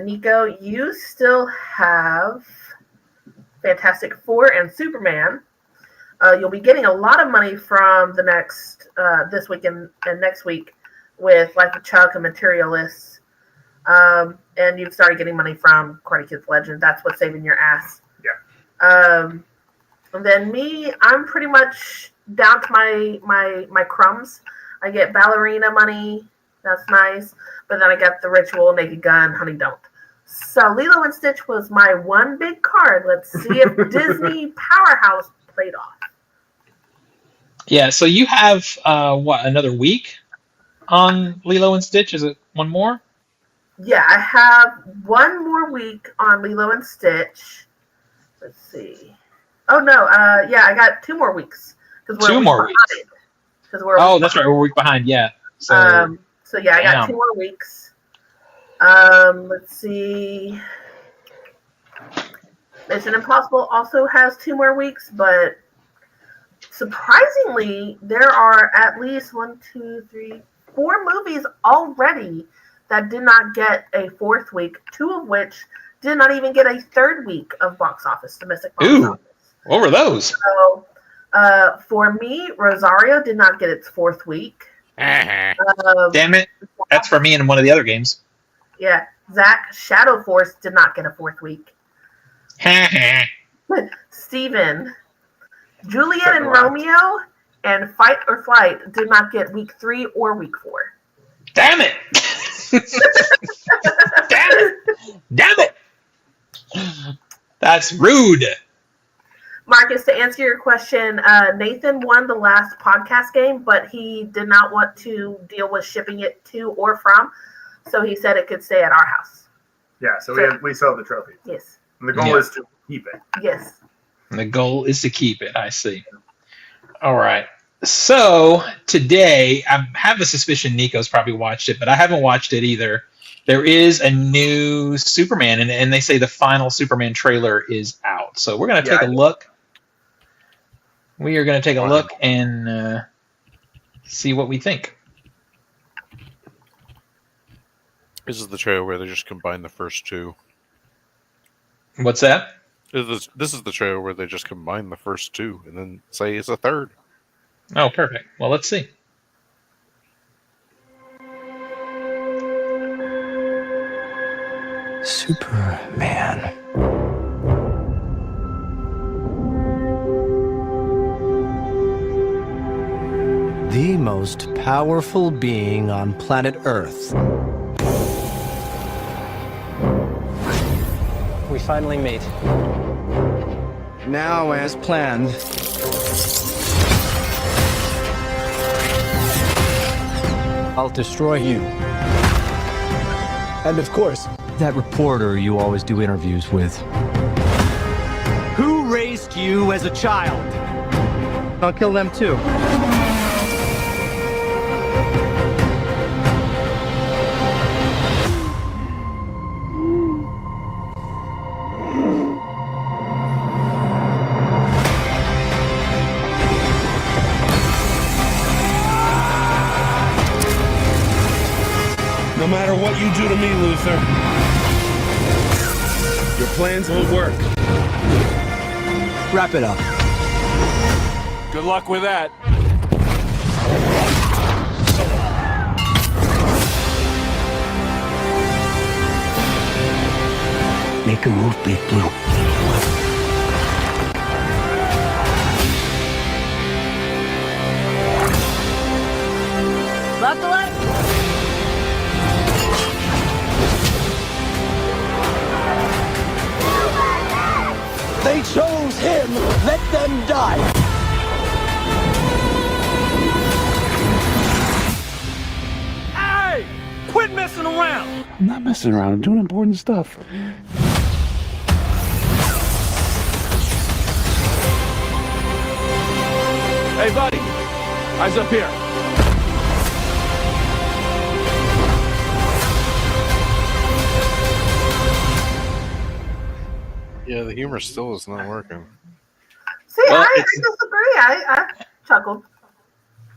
Nico, you still have Fantastic Four and Superman. You'll be getting a lot of money from the next this week and next week with Life of Chuck and Materialists. And you've started getting money from Karate Kid's Legend. That's what's saving your ass. Yeah. And then me, I'm pretty much down to my crumbs. I get ballerina money. That's nice. But then I got the Ritual, Naked Gun, Honey Don't. So Lilo and Stitch was my one big card. Let's see if Disney Powerhouse played off. Yeah, so you have, another week on Lilo and Stitch? Is it one more? Yeah, I have one more week on Lilo and Stitch. Let's see. Oh, no. Yeah, I got 2 more weeks. 'Cause we're 2 more weeks. That's right. We're a week behind. Yeah. So yeah, I got 2 more weeks. Let's see. Mission Impossible also has 2 more weeks, but surprisingly, there are at least 4 movies already that did not get a 4th week, 2 of which did not even get a 3rd week of domestic box office. What were those? So, for me, Rosario did not get its 4th week. Damn it. That's for me in one of the other games. Yeah. Zach, Shadow Force did not get a 4th week. Steven, Juliet and Romeo and Fight or Flight did not get week 3 or week 4. Damn it! Damn it! That's rude. Marcus, to answer your question, Nathan won the last podcast game, but he did not want to deal with shipping it to or from, so he said it could stay at our house. Yeah, so we still have the trophy. Yes. And the goal is to keep it. Yes. And the goal is to keep it. I see. All right. So today, I have a suspicion Nico's probably watched it, but I haven't watched it either. There is a new Superman, and they say the final Superman trailer is out. So we're going to take a look. We are going to take a look and see what we think. This is the trailer where they just combine the first 2. What's that? This is the trailer where they just combine the first 2 and then say it's a 3rd. Oh, perfect. Well, let's see. Superman. The most powerful being on planet Earth. We finally meet. Now, as planned, I'll destroy you. And of course, that reporter you always do interviews with. Who raised you as a child? I'll kill them too. No matter what you do to me, Luther, your plans won't work. Wrap it up. Good luck with that. Make can move Big Blue. Buckle up. They chose him. Let them die. Hey! Quit messing around! I'm not messing around. I'm doing important stuff. Hey, buddy. Eyes up here. Yeah, the humor still is not working. See, Well, I disagree. I chuckled.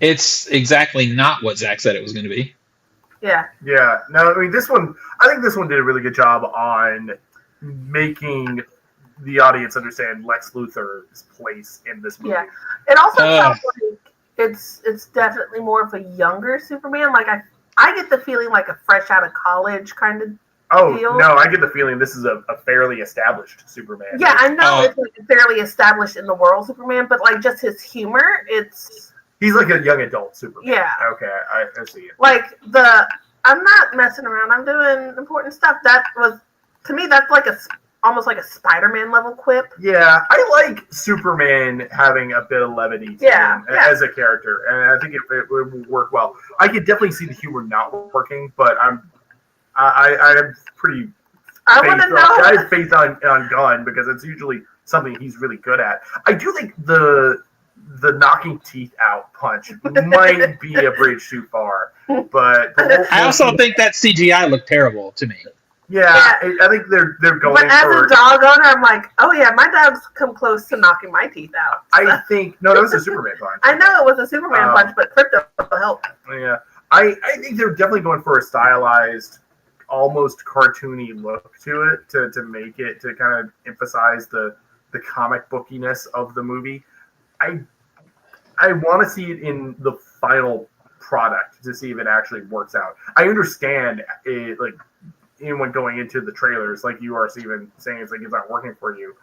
It's exactly not what Zach said it was going to be. Yeah. Yeah, no, I mean I think this one did a really good job on making the audience understand Lex Luthor's place in this movie. Yeah. It also sounds like it's definitely more of a younger Superman. Like I get the feeling like a fresh out of college kind of deal. No, I get the feeling this is a fairly established Superman. Yeah, I know it's like fairly established in the world Superman, but like just his humor, He's like a young adult Superman. Yeah. Okay, I see it. like I'm not messing around. I'm doing important stuff. That was, to me, that's like almost like a Spider-Man level quip. Yeah, I like Superman having a bit of levity to him as a character, and I think it would work well. I could definitely see the humor not working, but I'm pretty. I want to know. I have faith on Gunn because it's usually something he's really good at. I do think the knocking teeth out punch might be a bridge too far, but I also think that CGI looked terrible to me. Yeah, I think they're going. But as a dog owner, I'm like, oh yeah, my dog's come close to knocking my teeth out. I think that was a Superman punch. I know it was a Superman punch, but Crypto helped. Yeah, I think they're definitely going for a stylized, almost cartoony look to it to make it to kind of emphasize the comic bookiness of the movie. I want to see it in the final product to see if it actually works out. I understand it, like anyone going into the trailers, like you are, Steven, saying it's not working for you.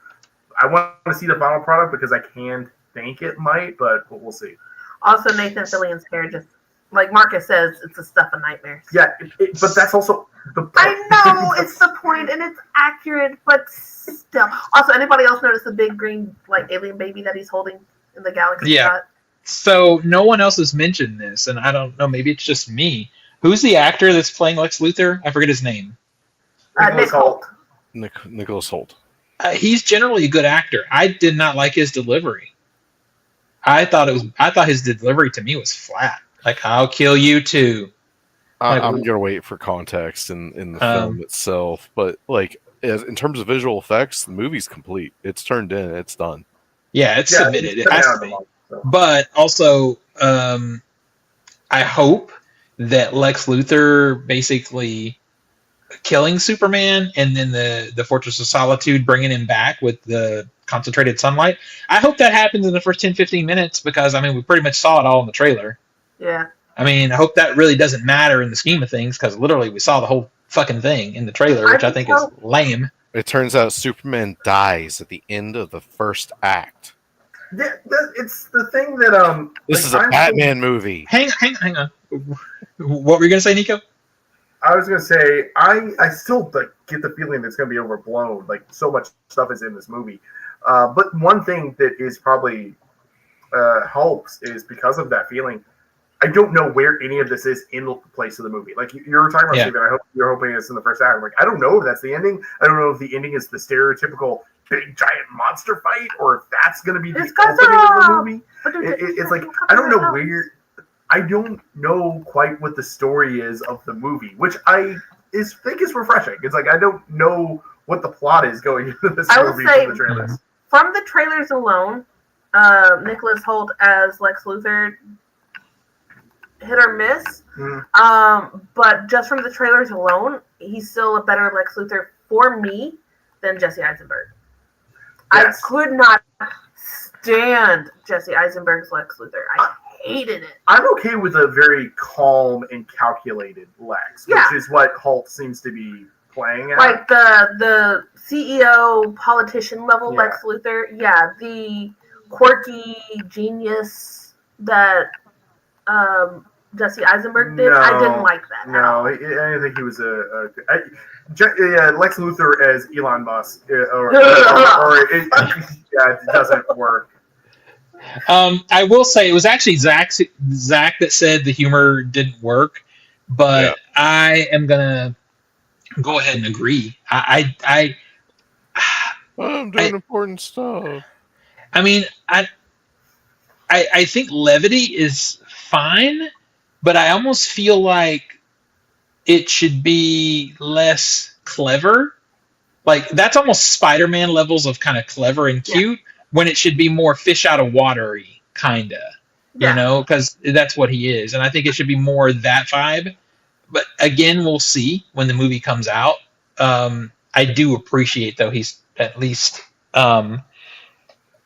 I want to see the final product because I can think it might, but we'll see. Also, Nathan Fillion's hair just, like Marcus says, it's the stuff of nightmares. Yeah, but that's also the point. I know, it's the point, and it's accurate, but still. Also, anybody else notice the big green, like, alien baby that he's holding in the galaxy shot? So no one else has mentioned this, and I don't know, maybe it's just me. Who's the actor that's playing Lex Luthor? I forget his name. Nick Holt. Nicholas Holt. He's generally a good actor. I did not like his delivery. I thought his delivery to me was flat. Like, I'll kill you too. I'm gonna wait for context in the film itself, but like in terms of visual effects, the movie's complete. It's turned in. It's done. Yeah, it's submitted. It has to be. But also, I hope that Lex Luthor basically killing Superman and then the Fortress of Solitude bringing him back with the concentrated sunlight. I hope that happens in the first 10-15 minutes because, I mean, we pretty much saw it all in the trailer. Yeah. I mean, I hope that really doesn't matter in the scheme of things because literally we saw the whole fucking thing in the trailer, which I think is lame. It turns out Superman dies at the end of the first act. It's the thing that This is a Batman movie. Hang on. What were you gonna say, Nico? I was gonna say I still get the feeling that it's gonna be overblown. Like so much stuff is in this movie, but one thing that is probably helps is because of that feeling. I don't know where any of this is in the place of the movie. Like you were talking about, Steven, I hope you're hoping it's in the first act. I'm like, I don't know if that's the ending. I don't know if the ending is the stereotypical big giant monster fight, or if that's going to be the opening of the movie. It's like I don't know where. I don't know quite what the story is of the movie, which I think is refreshing. It's like I don't know what the plot is going into this movie from the trailers. From the trailers alone, Nicholas Holt as Lex Luthor, hit or miss. But just from the trailers alone, he's still a better Lex Luthor for me than Jesse Eisenberg. Yes. I could not stand Jesse Eisenberg's Lex Luthor. I hated it. I'm okay with a very calm and calculated Lex, which is what Holt seems to be playing at. Like the CEO politician level Yeah. Lex Luthor. Yeah, the quirky genius that Jesse Eisenberg did. I didn't like that at all. No, I didn't think he was Lex Luthor as Elon Musk, or it doesn't work. I will say it was actually Zach that said the humor didn't work, but I am gonna go ahead and agree. I'm doing important stuff. I mean, I think levity is fine, but I almost feel like it should be less clever. Like that's almost Spider-Man levels of kind of clever and cute when it should be more fish out of watery kinda. You know, because that's what he is, and I think it should be more that vibe. But again, we'll see when the movie comes out. I do appreciate though he's at least Gunn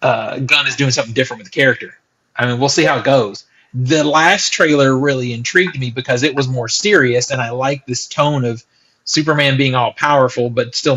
is doing something different with the character. I mean, we'll see how it goes. The last trailer really intrigued me because it was more serious, and I like this tone of Superman being all powerful but still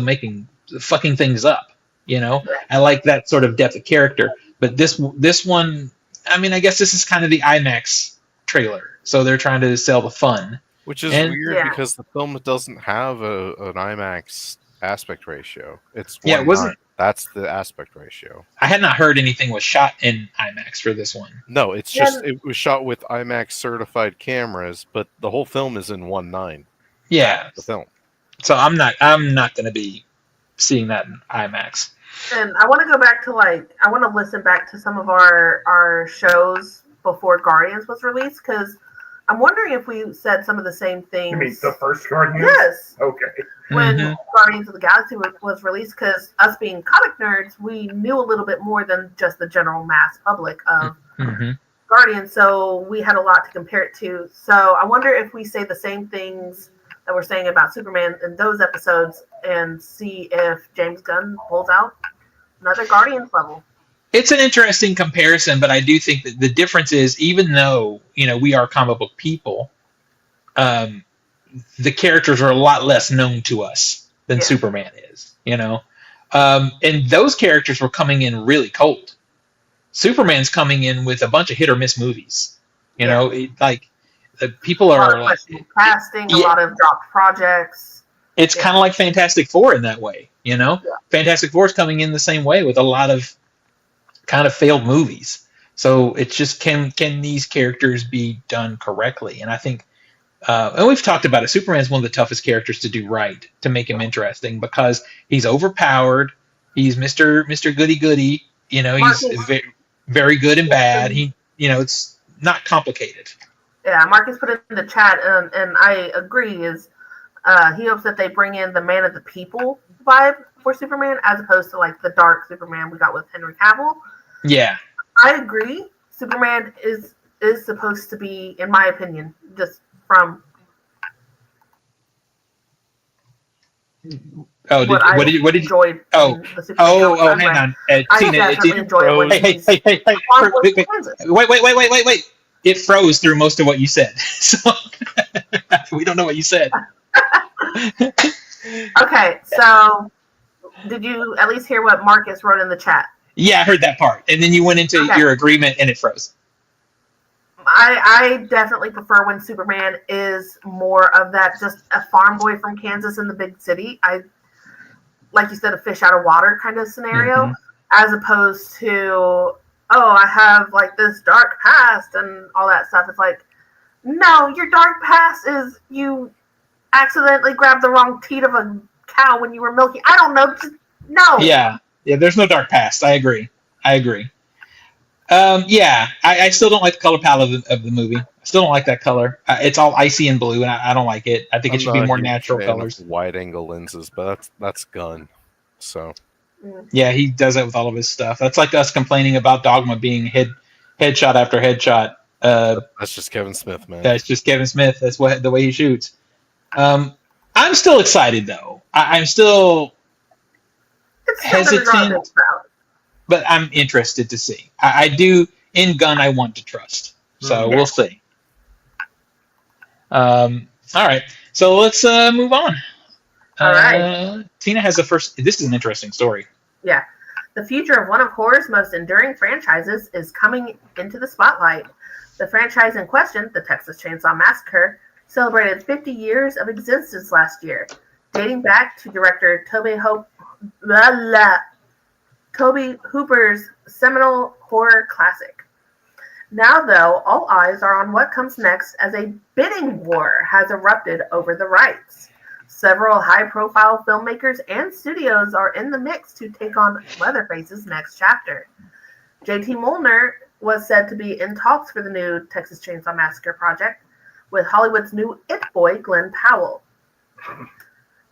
fucking things up. You know, I like that sort of depth of character. But this one, I mean, I guess this is kind of the IMAX trailer, so they're trying to sell the fun, which is weird because the film doesn't have an IMAX aspect ratio. It's it wasn't. That's the aspect ratio. I had not heard anything was shot in IMAX for this one. No, it's just it was shot with IMAX certified cameras, but the whole film is in 1:9. Yeah, the film. So I'm not going to be seeing that in IMAX. And I want to go back to I want to listen back to some of our shows before Guardians was released because I'm wondering if we said some of the same things. You mean the first Guardians? Yes. Okay. When Guardians of the Galaxy was released, because us being comic nerds, we knew a little bit more than just the general mass public of Guardians, so we had a lot to compare it to. So I wonder if we say the same things that we're saying about Superman in those episodes and see if James Gunn pulls out another Guardians level. It's an interesting comparison, but I do think that the difference is, even though we are comic book people, the characters are a lot less known to us than Superman is. And those characters were coming in really cold. Superman's coming in with a bunch of hit or miss movies. People are like casting, a lot of dropped projects. It's kind of like Fantastic Four in that way. Fantastic Four is coming in the same way with a lot of kind of failed movies. So it's just can these characters be done correctly? And I think, and we've talked about it, Superman's one of the toughest characters to do right, to make him interesting, because he's overpowered. He's Mr. Goody Goody. He's very good and bad. It's not complicated. Yeah, Marcus put it in the chat, and I agree. He hopes that they bring in the man of the people vibe for Superman, as opposed to the dark Superman we got with Henry Cavill. Yeah, I agree. Superman is supposed to be, in my opinion, just from. Oh, what did you enjoy? Hang on, Tina. Wait. It froze through most of what you said, so we don't know what you said. Okay, so did you at least hear what Marcus wrote in the chat? Yeah, I heard that part, and then you went into your agreement, and it froze. I definitely prefer when Superman is more of that, just a farm boy from Kansas in the big city. Like you said, a fish out of water kind of scenario, as opposed to, I have this dark past and all that stuff. It's no, your dark past is you accidentally grabbed the wrong teat of a cow when you were milking. I don't know. Just, no. Yeah. There's no dark past. I agree. I still don't like the color palette of the movie. I still don't like that color. It's all icy and blue, and I don't like it. I think it should be more natural colors. Wide angle lenses, but that's Gunn. So. Yeah, he does that with all of his stuff. That's like us complaining about Dogma being headshot after headshot. That's just Kevin Smith, man. That's just Kevin Smith. That's the way he shoots. I'm still excited though. I'm still hesitant, but I'm interested to see. I do, in Gunn, I want to trust. So we'll see. All right, so let's move on. All right. Tina has the first. This is an interesting story. Yeah. The future of one of horror's most enduring franchises is coming into the spotlight. The franchise in question, the Texas Chainsaw Massacre, celebrated 50 years of existence last year, dating back to director Tobe Hooper's seminal horror classic. Now, though, all eyes are on what comes next as a bidding war has erupted over the rights. Several high-profile filmmakers and studios are in the mix to take on Leatherface's next chapter. J.T. Molnar was said to be in talks for the new Texas Chainsaw Massacre project with Hollywood's new It Boy, Glenn Powell.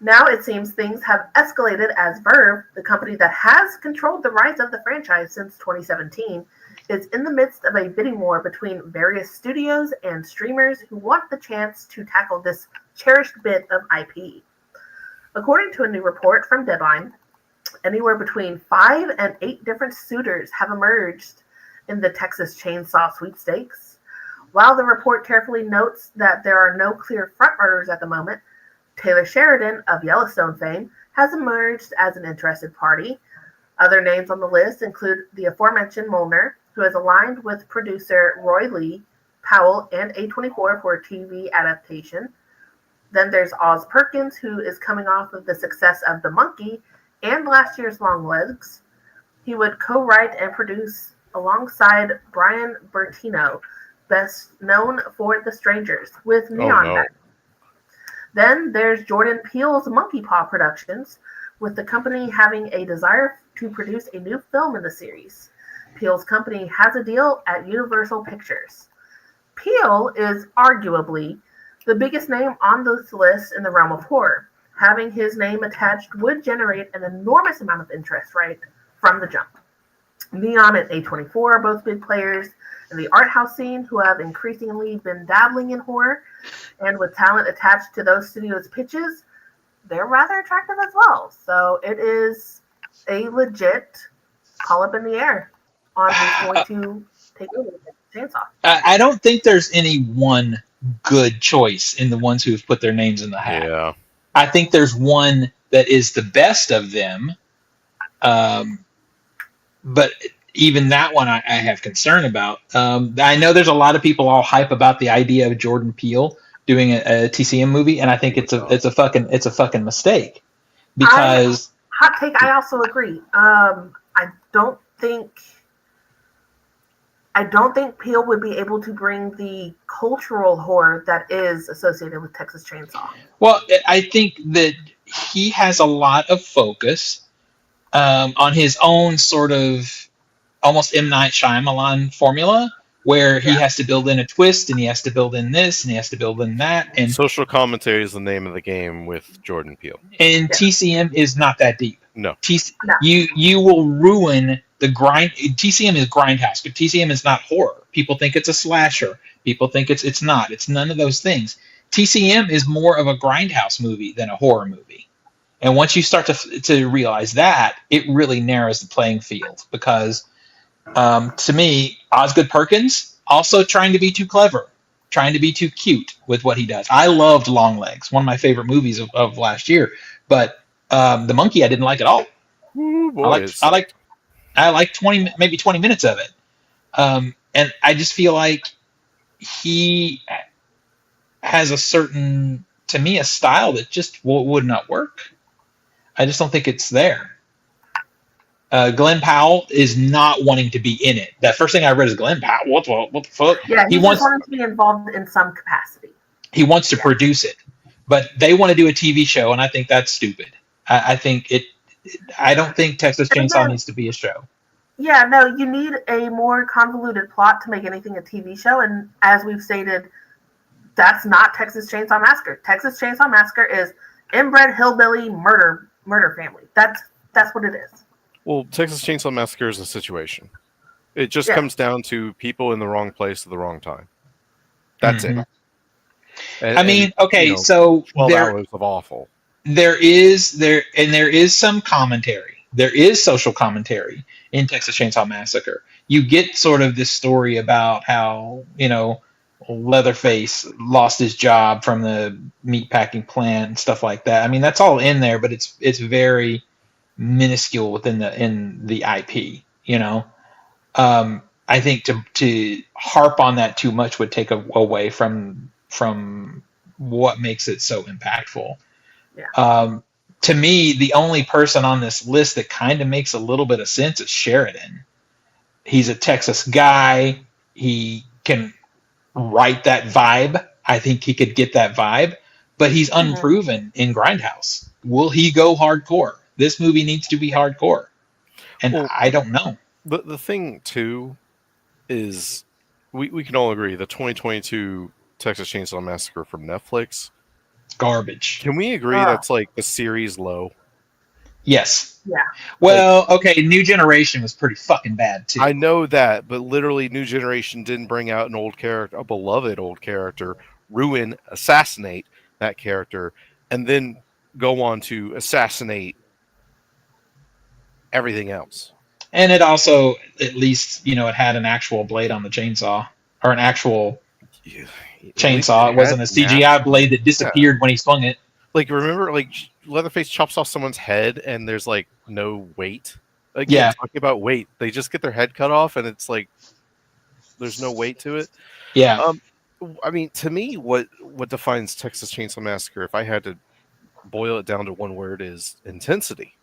Now it seems things have escalated as Verve, the company that has controlled the rights of the franchise since 2017, is in the midst of a bidding war between various studios and streamers who want the chance to tackle this cherished bit of IP. According to a new report from Deadline, anywhere between 5 and 8 different suitors have emerged in the Texas Chainsaw sweepstakes. While the report carefully notes that there are no clear frontrunners at the moment, Taylor Sheridan of Yellowstone fame has emerged as an interested party. Other names on the list include the aforementioned Molnar, who is aligned with producer Roy Lee, Powell, and A24 for a TV adaptation. Then there's Oz Perkins, who is coming off of the success of The Monkey and last year's Long Legs. He would co-write and produce alongside Brian Bertino, best known for The Strangers, with Neon Back. Then there's Jordan Peele's Monkey Paw Productions, with the company having a desire to produce a new film in the series. Peele's company has a deal at Universal Pictures. Peele is arguably the biggest name on this list in the realm of horror. Having his name attached would generate an enormous amount of interest right from the jump. Neon and A24 are both big players in the art house scene who have increasingly been dabbling in horror, and with talent attached to those studios' pitches, they're rather attractive as well. So it is a legit call up in the air on who's going to take over the Chainsaw. I don't think there's any one good choice in the ones who've put their names in the hat. Yeah. I think there's one that is the best of them, but even that one I have concern about. I know there's a lot of people all hype about the idea of Jordan Peele doing a TCM movie, and I think it's a fucking mistake because hot take. I also agree. I don't think Peele would be able to bring the cultural horror that is associated with Texas Chainsaw. Well, I think that he has a lot of focus on his own sort of almost M. Night Shyamalan formula, where he has to build in a twist, and he has to build in this, and he has to build in that. And social commentary is the name of the game with Jordan Peele. And TCM is not that deep. No. You will ruin the grind. TCM is grindhouse, but TCM is not horror. People think it's a slasher. People think it's not. It's none of those things. TCM is more of a grindhouse movie than a horror movie. And once you start to realize that, it really narrows the playing field because, to me, Osgood Perkins also trying to be too clever, trying to be too cute with what he does. I loved Long Legs, one of my favorite movies of last year, but The Monkey I didn't like at all. Ooh, boy, I liked 20 minutes of it, and I just feel like he has a certain, to me, a style that just would not work. I just don't think it's there. Glenn Powell is not wanting to be in it. That first thing I read is Glenn Powell. What the fuck? Yeah, he wants to be involved in some capacity. He wants to produce it, but they want to do a TV show, and I think that's stupid. I don't think Texas Chainsaw needs to be a show. Yeah, no, you need a more convoluted plot to make anything a TV show, and as we've stated, that's not Texas Chainsaw Massacre. Texas Chainsaw Massacre is inbred hillbilly murder family. That's what it is. Well, Texas Chainsaw Massacre is a situation. It just comes down to people in the wrong place at the wrong time. That's it. And, so 12 hours of awful. There is some commentary. There is social commentary in Texas Chainsaw Massacre. You get sort of this story about how, Leatherface lost his job from the meatpacking plant and stuff like that. I mean, that's all in there, but it's very minuscule within the IP. You know, I think to harp on that too much would take away from what makes it so impactful. Yeah. To me, the only person on this list that kind of makes a little bit of sense is Sheridan. He's a Texas guy. He can write that vibe. I think he could get that vibe, but he's unproven in Grindhouse. Will he go hardcore? This movie needs to be hardcore, and Well, I don't know. The thing too is we can all agree the 2022 Texas Chainsaw Massacre from Netflix, Garbage. can we agree that's like the series low? Yes. Yeah. Well, okay, New Generation was pretty fucking bad too. I know that, but literally New Generation didn't bring out an old character, a beloved old character, ruin, assassinate that character, and then go on to assassinate everything else. And it also, at least, it had an actual blade on the chainsaw, or an actual chainsaw. It wasn't a CGI blade that disappeared when he swung it. Like, remember, like, Leatherface chops off someone's head and there's, like, no weight? Yeah. Talking about weight. They just get their head cut off and it's like, there's no weight to it. Yeah. I mean, to me, what defines Texas Chainsaw Massacre, if I had to boil it down to one word, is intensity.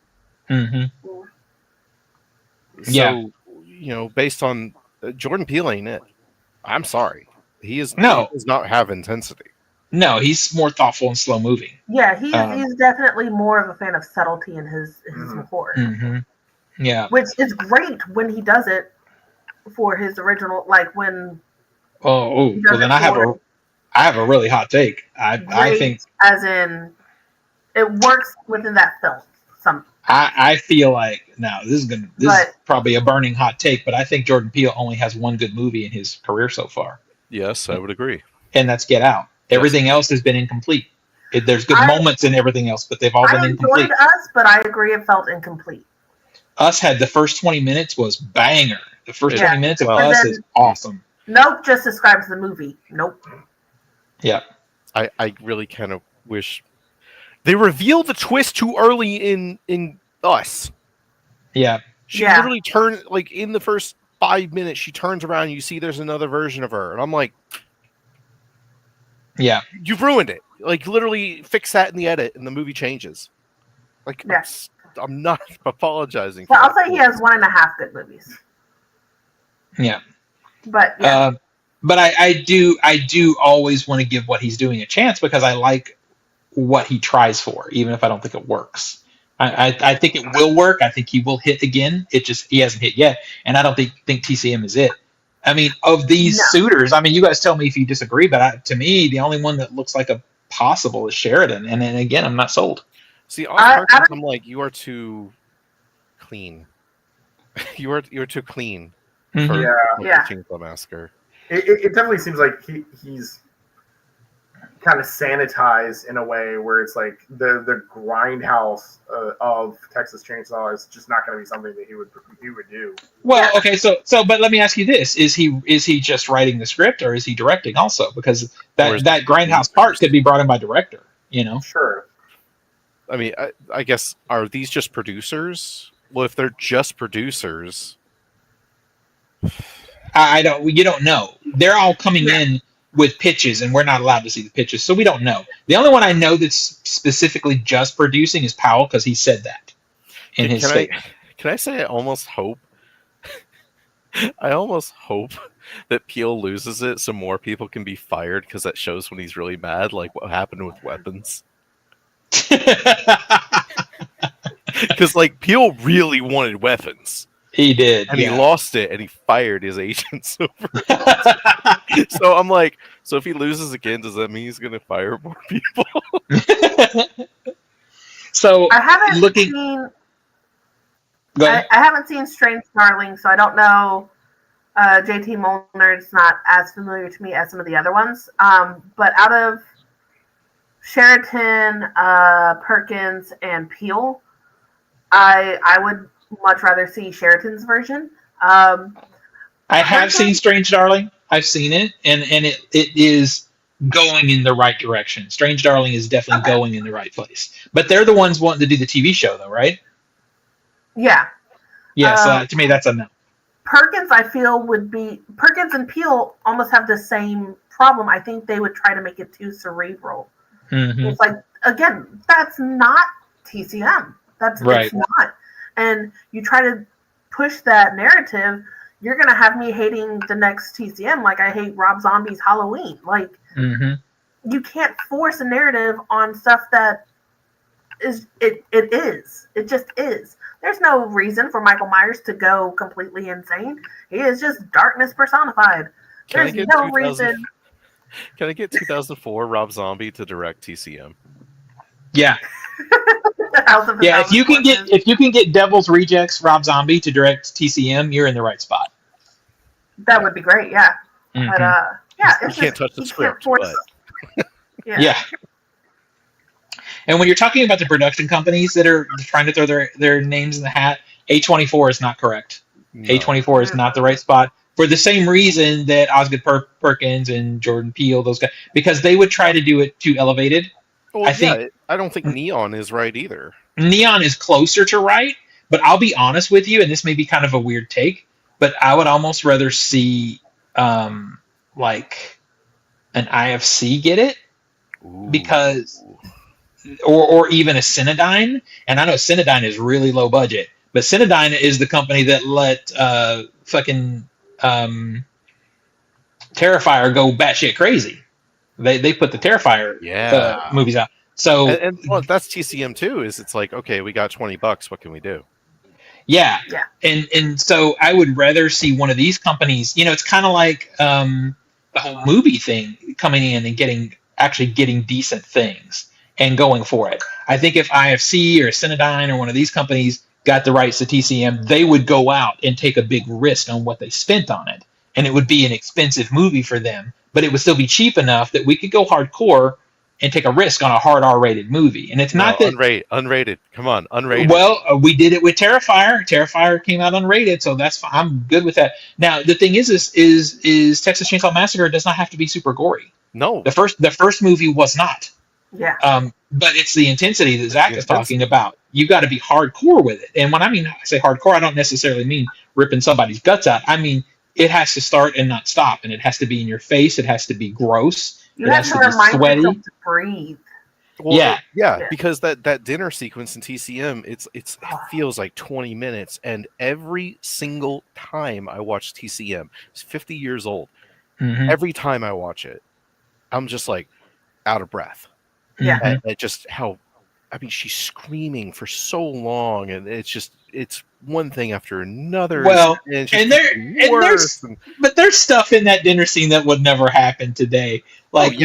Mm-hmm. So, based on Jordan Peele ain't it. I'm sorry. He does not have intensity. No, he's more thoughtful and slow moving. Yeah, he's definitely more of a fan of subtlety in his horror. Mm-hmm. Yeah. Which is great when he does it for his original, like when. Well, then I have a really hot take. I think, as in, it works within that film. I feel like now this is probably a burning hot take, but I think Jordan Peele only has one good movie in his career so far. Yes, I would agree. And that's Get Out. Everything else has been incomplete. There's good moments in everything else, but they've all been incomplete. I enjoyed Us, but I agree it felt incomplete. Us had the first 20 minutes was banger. The first 20 minutes of Us is awesome. Nope just describes the movie. Nope. Yeah. I really kind of wish they revealed the twist too early in Us. Yeah. She literally turned, like, in the first 5 minutes, she turns around and you see there's another version of her. And I'm like, yeah, you've ruined it. Like, literally fix that in the edit and the movie changes. Like, I'm not apologizing. Well, I'll say he has 1.5 good movies. Yeah. But but I do always want to give what he's doing a chance because I like what he tries for, even if I don't think it works. I think it will work. I think he will hit again. He hasn't hit yet, and I don't think TCM is it. I mean, of these suitors, I mean, you guys tell me if you disagree, but to me, the only one that looks like a possible is Sheridan, and then again, I'm not sold. See, I'm like, you are too clean. You're too clean. Mm-hmm. For Chainsaw Massacre. It definitely seems like he's kind of sanitized in a way where it's like the grindhouse of Texas Chainsaw is just not going to be something that he would do. Well, okay, so but let me ask you this: is he just writing the script, or is he directing also? Because that grindhouse part could be brought in by director. Sure. I mean, I guess, are these just producers? Well, if they're just producers, you don't know. They're all coming in with pitches, and we're not allowed to see the pitches, so we don't know. The only one I know that's specifically just producing is Powell, because he said that in his statement. Can I say I almost hope that Peele loses it so more people can be fired, because that shows when he's really mad, like what happened with Weapons. Because, like, Peele really wanted Weapons. He did. And he lost it, and he fired his agents over it. So I'm like, so if he loses again, does that mean he's going to fire more people? So I haven't seen Strange Darling, so I don't know. JT Molnar's not as familiar to me as some of the other ones. But out of Sheraton, Perkins, and Peele, I would much rather see Sheraton's version. I have seen Strange Darling. I've seen it, and it is going in the right direction. Strange Darling is definitely going in the right place. But they're the ones wanting to do the TV show, though, right? Yeah. Yeah. So to me, that's a no. Perkins, I feel, would be Perkins and Peel almost have the same problem. I think they would try to make it too cerebral. Mm-hmm. It's like, again, that's not TCM. That's Right. It's not. And you try to push that narrative, you're gonna have me hating the next TCM like I hate Rob Zombie's Halloween. Like, you can't force a narrative on stuff that is it is. It just is. There's no reason for Michael Myers to go completely insane. He is just darkness personified. There's no reason. Can I get 2004 Rob Zombie to direct TCM? Yeah. Yeah, if you can get Devil's Rejects Rob Zombie to direct TCM, you're in the right spot. That would be great, yeah. Mm-hmm. But yeah, you can't touch the script. But... yeah. And when you're talking about the production companies that are trying to throw their names in the hat, A24 is not correct. No. A24 is not the right spot for the same reason that Osgood Perkins and Jordan Peele, those guys, because they would try to do it too elevated. Well, I don't think Neon is right either. Neon is closer to right, but I'll be honest with you, and this may be kind of a weird take, but I would almost rather see like an IFC get it. Ooh. Because or even a Cinedyne, and I know Cinedyne is really low budget, but Cinedyne is the company that let fucking Terrifier go batshit crazy. They put the Terrifier movies out. So and well, that's TCM too. It's like, okay, we got $20. What can we do? Yeah. And so I would rather see one of these companies. It's kind of like the whole movie thing coming in and getting decent things and going for it. I think if IFC or Cinedyne or one of these companies got the rights to TCM, they would go out and take a big risk on what they spent on it, and it would be an expensive movie for them. But it would still be cheap enough that we could go hardcore and take a risk on a hard R-rated movie. And it's not that unrated. Come on, unrated. Well, we did it with Terrifier. Terrifier came out unrated, so that's fine. I'm good with that. Now, the thing is Texas Chainsaw Massacre does not have to be super gory. No, the first movie was not. Yeah. But it's the intensity that Zach is talking about. You got to be hardcore with it. And when I say hardcore, I don't necessarily mean ripping somebody's guts out. I mean, it has to start and not stop, and it has to be in your face. It has to be gross. You have to remind yourself to breathe. Well, yeah, because that dinner sequence in TCM, it feels like 20 minutes, and every single time I watch TCM, it's 50 years old. Mm-hmm. Every time I watch it, I'm just like out of breath. Yeah, and just how, I mean, she's screaming for so long, and it's one thing after another. Well, but there's stuff in that dinner scene that would never happen today. Like,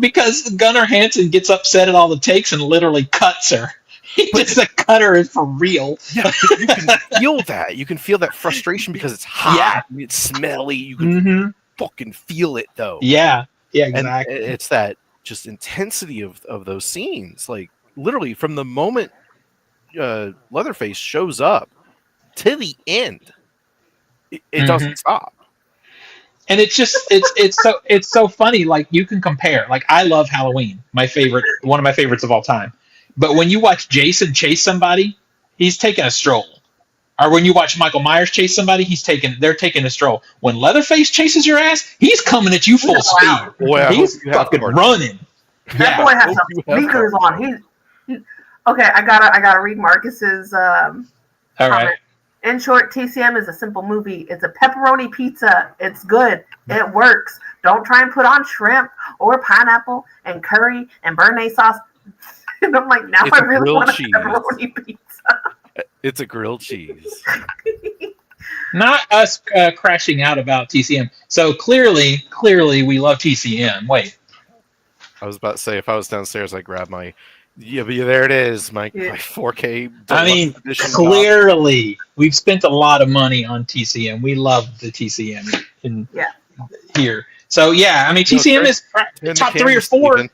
because Gunnar Hansen gets upset at all the takes and literally cuts her. The cutter is for real. Yeah, you can feel that. You can feel that frustration because it's hot. Yeah. It's smelly. You can fucking feel it, though. Yeah, exactly. And it's that just intensity of those scenes. Like, literally, from the moment Leatherface shows up to the end, it doesn't stop. And it's just it's so funny. Like, you can compare. Like, I love Halloween, one of my favorites of all time. But when you watch Jason chase somebody, he's taking a stroll. Or when you watch Michael Myers chase somebody, they're taking a stroll. When Leatherface chases your ass, he's coming at you full speed. Boy, he's fucking running. That boy has some sneakers on. Okay, I gotta read Marcus's all right. comment. In short, TCM is a simple movie. It's a pepperoni pizza. It's good. It works. Don't try and put on shrimp or pineapple and curry and béarnaise sauce. And I'm like, now I really want a pepperoni pizza. It's a grilled cheese. Not us crashing out about TCM. So clearly we love TCM. Wait. I was about to say, if I was downstairs, I'd grab my... Yeah, but there it is, my 4K. I mean, clearly, we've spent a lot of money on TCM. We love the TCM here. So, yeah, I mean, TCM is top 3 or 4. Steven.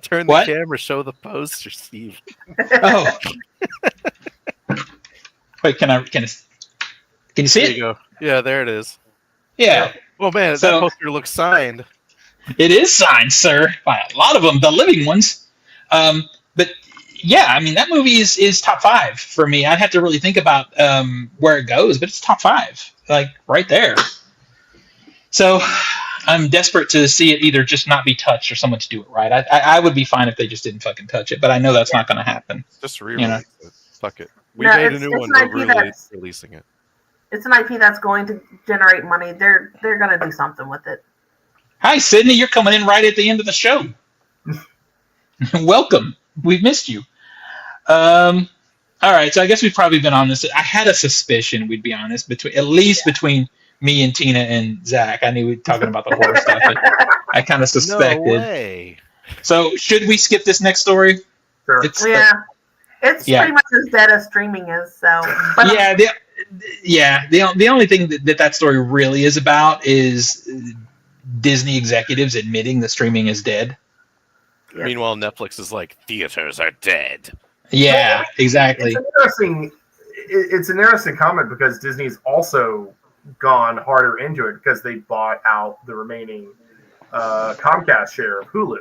Turn the camera, show the poster, Steve. Oh. Wait, can you see it? There you go. Yeah, there it is. Yeah. Oh man, So- that poster looks signed. It is signed, sir, by a lot of them, the living ones. But yeah, I mean, that movie is top 5 for me. I'd have to really think about where it goes, but it's top 5, like right there. So I'm desperate to see it either just not be touched or someone to do it right. I would be fine if they just didn't fucking touch it, but I know that's not going to happen. Just re-release it. Fuck it. We No, made a it's new an one. We're IP that's- releasing it. It's an IP that's going to generate money. They're going to do something with it. Hi, Sydney. You're coming in right at the end of the show. Welcome. We've missed you. All right, so I guess we've probably been on this. I had a suspicion we'd be on this between me and Tina and Zach. I knew we'd be talking about the horror stuff. But I kind of suspected. No way. So should we skip this next story? Sure. It's It's Yeah. pretty much as dead as streaming is. So, but the only thing that story really is about is Disney executives admitting that streaming is dead. Yeah. Meanwhile, Netflix is like, theaters are dead. Yeah, exactly. It's an interesting comment because Disney's also gone harder into it because they bought out the remaining Comcast share of Hulu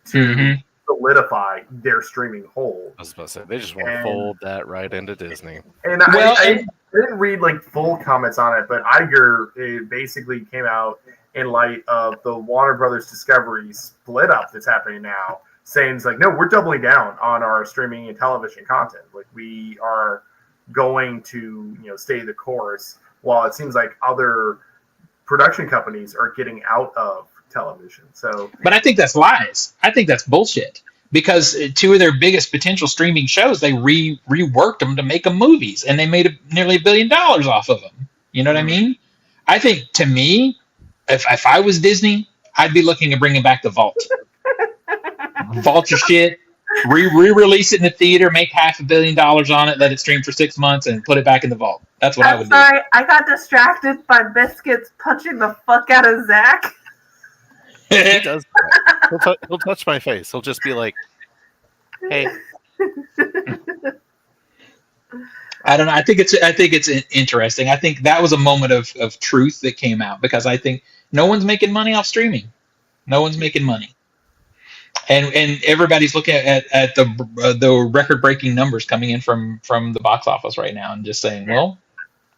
to Mhm. solidify their streaming hold. I was about to say, they just want to fold that right into Disney. And Well, I didn't read like full comments on it, but Iger basically came out in light of the Warner Brothers Discovery split up that's happening now, saying it's like, no, we're doubling down on our streaming and television content. Like we are going to, stay the course, while it seems like other production companies are getting out of television. So, But I think that's lies. I think that's bullshit. Because 2 of their biggest potential streaming shows, they reworked them to make them movies, and they made nearly $1 billion off of them. You know what I mean? I think, to me, if I was Disney, I'd be looking at bringing back the Vault. Vault your shit, re-release it in the theater, make $500 million on it, let it stream for 6 months, and put it back in the vault. That's what I I'm would sorry, I got distracted by Biscuits punching the fuck out of Zach. He do. does that. He'll touch my face. He'll just be like, hey. I don't know. I think it's interesting. I think that was a moment of truth that came out, because I think no one's making money off streaming. No one's making money, and everybody's looking at the record breaking numbers coming in from the box office right now, and just saying, well,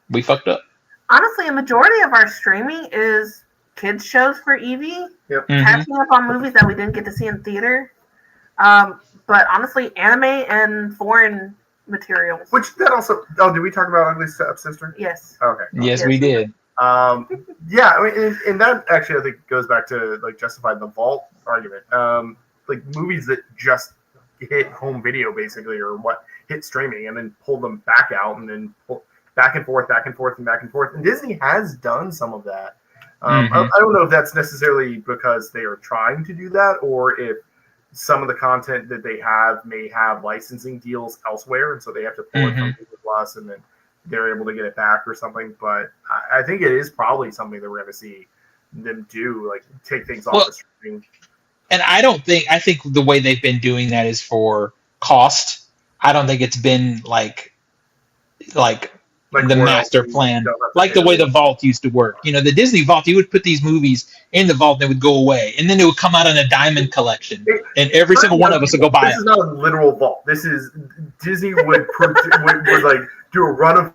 we fucked up. Honestly, a majority of our streaming is kids shows for Evie, Yep. Mhm. catching up on movies that we didn't get to see in theater. But honestly, anime and foreign materials. which that also. Oh, did we talk about Ugly Stepsister? Yes. Okay. Yes, we did. Yeah, I mean, and that actually I think goes back to like justify the vault argument. Like movies that just hit home video basically, or what hit streaming, and then pull them back out, and then pull back and forth, back and forth, and back and forth. And Disney has done some of that. I don't know if that's necessarily because they are trying to do that, or if some of the content that they have may have licensing deals elsewhere, and so they have to pull it from Disney Plus, and then they're able to get it back or something. But I think it is probably something that we're going to see them do, like take things off the streaming. And I think the way they've been doing that is for cost. I don't think it's been like the master plan, like the way the vault used to work. The Disney vault, you would put these movies in the vault, and they would go away, and then it would come out in a diamond collection, and every single one of us would go buy This is not a literal vault. This is Disney would like do a run of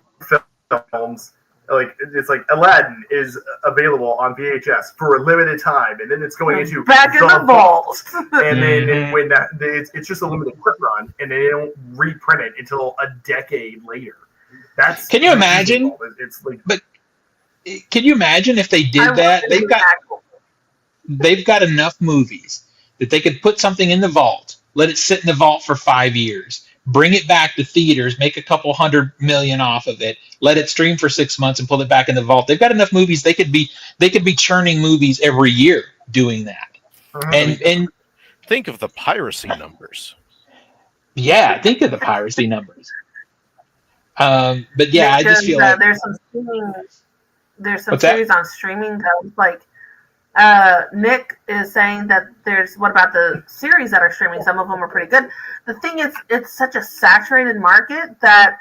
films. Like it's like Aladdin is available on VHS for a limited time, and then it's going into Back in the vault. And then when it's just a limited print run, and they don't reprint it until a decade later. That's Can you imagine? It's like, But can you imagine if they did that? They've got enough movies that they could put something in the vault, let it sit in the vault for 5 years, bring it back to theaters, make a couple $100 million off of it, let it stream for 6 months, and pull it back in the vault. They've got enough movies. They could be churning movies every year doing that. And think of the piracy numbers. Yeah, think of the piracy numbers. But yeah, I just feel like there's some streaming. There's some What's that? series on streaming that like Nick is saying that what about the series that are streaming? Some of them are pretty good. The thing is, it's such a saturated market that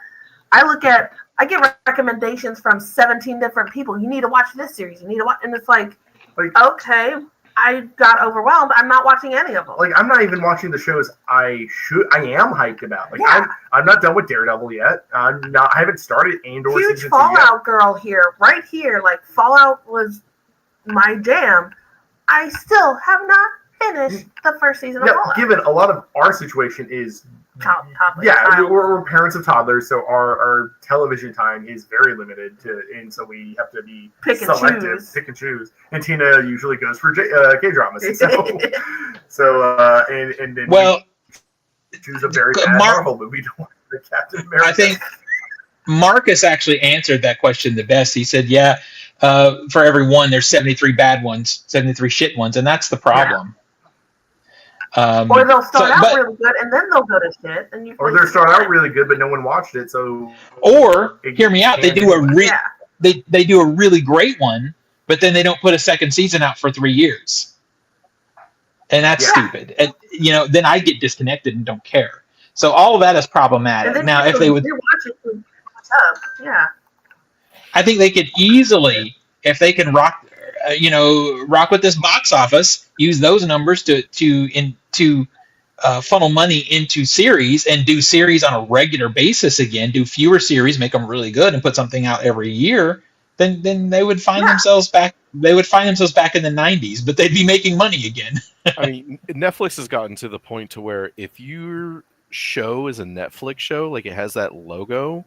I look at I get recommendations from 17 different people. You need to watch this series. You need to watch, and it's like okay, I got overwhelmed. I'm not watching any of them. Like, I'm not even watching the shows I am hyped about. Like, I'm not done with Daredevil yet. I haven't started Andor Huge season 2 Fallout yet. girl here, right here. Like, Fallout was my jam. I still have not finished the first season of Fallout. Given a lot of our situation is Toddlers. we're parents of toddlers, so our television time is very limited and so we have to be pick and choose. And Tina usually goes for K dramas, so and then we choose a very bad Marvel movie to watch, the Captain America. I think Marcus actually answered that question the best. He said, "Yeah, for every one, there's 73 bad ones, 73 shit ones, and that's the problem." Or they'll start out really good, and then they'll go to shit. Or they'll start out really good, but no one watched it. So, or hear me out, they do they do a really great one, but then they don't put a second season out for 3 years, and that's stupid. And then I get disconnected and don't care. So all of that is problematic. Now, if they would, I think they could easily, if they can rock with this box office, use those numbers to funnel money into series and do series on a regular basis again, do fewer series, make them really good, and put something out every year, then they would find themselves back. They would find themselves back in the 90s, but they'd be making money again. I mean, Netflix has gotten to the point to where if your show is a Netflix show, like it has that logo,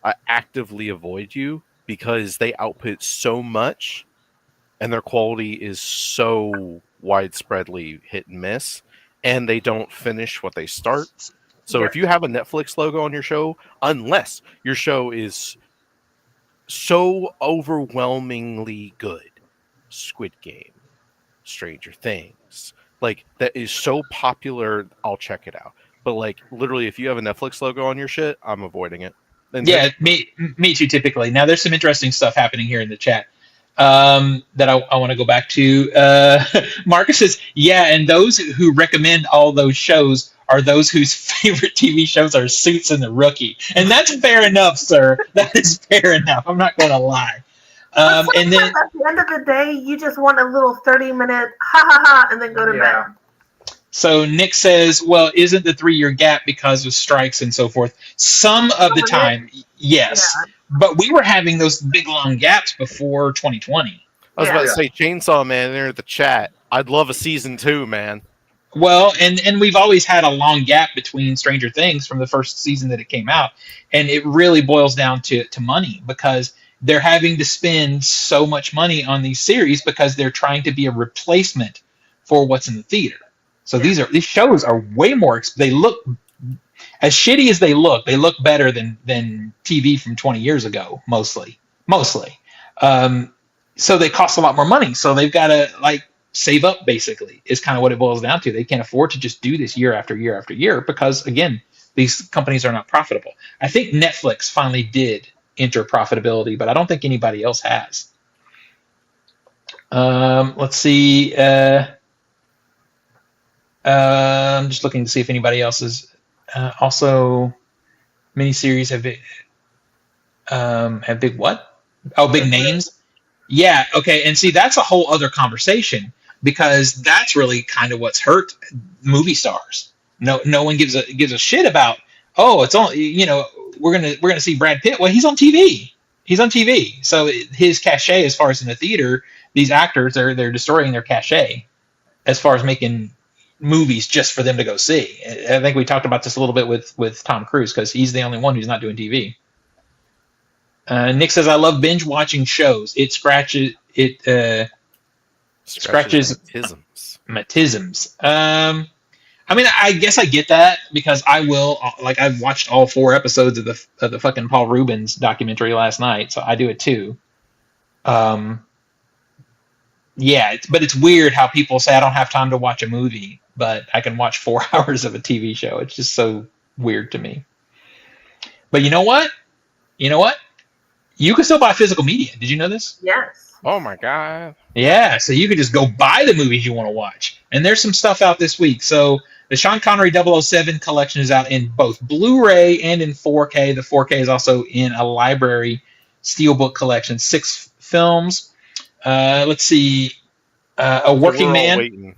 I actively avoid you because they output so much and their quality is so widespreadly hit and miss, and they don't finish what they start. So if you have a Netflix logo on your show, unless your show is so overwhelmingly good, Squid Game, Stranger Things, like that is so popular, I'll check it out. But like literally, if you have a Netflix logo on your shit, I'm avoiding it. And me too. Typically, now there's some interesting stuff happening here in the chat that I want to go back to. Marcus says, and those who recommend all those shows are those whose favorite TV shows are Suits and The Rookie, and that's fair enough, sir. That is fair enough. I'm not going to lie. And then at the end of the day, you just want a little 30-minute ha ha ha, and then go to bed. So Nick says, well, isn't the 3-year gap because of strikes and so forth? Some of the time, yes. Yeah. But we were having those big, long gaps before 2020. I was about to say, Chainsaw Man there in the chat. I'd love a season 2, man. Well, and we've always had a long gap between Stranger Things from the first season that it came out. And it really boils down to money, because they're having to spend so much money on these series because they're trying to be a replacement for what's in the theater. So these shows are way more. They look as shitty as they look better than TV from 20 years ago, mostly. So they cost a lot more money. So they've got to save up, basically, is kind of what it boils down to. They can't afford to just do this year after year after year because, again, these companies are not profitable. I think Netflix finally did enter profitability, but I don't think anybody else has. Let's see. I'm just looking to see if anybody else is also miniseries have big what? Oh, big names. Yeah. Okay. And see, that's a whole other conversation, because that's really kind of what's hurt movie stars. No one gives a shit about. Oh, it's only we're gonna see Brad Pitt. Well, he's on TV. So his cachet, as far as in the theater, these actors they're destroying their cachet as far as making movies just for them to go see. I think we talked about this a little bit with Tom Cruise, because he's the only one who's not doing TV. Nick says, I love binge watching shows. It scratches my tisms. I mean, I guess I get that, because I will, I've watched all 4 episodes of the fucking Paul Rubens documentary last night, so I do it too. Yeah, but it's weird how people say I don't have time to watch a movie, but I can watch 4 hours of a TV show. It's just so weird to me. But you know what? You can still buy physical media. Did you know this? Yes. Oh my God. Yeah, so you can just go buy the movies you want to watch. And there's some stuff out this week. So The Sean Connery 007 collection is out in both Blu-ray and in 4K. The 4K is also in a library steelbook collection, 6 films. Let's see, A Working Man.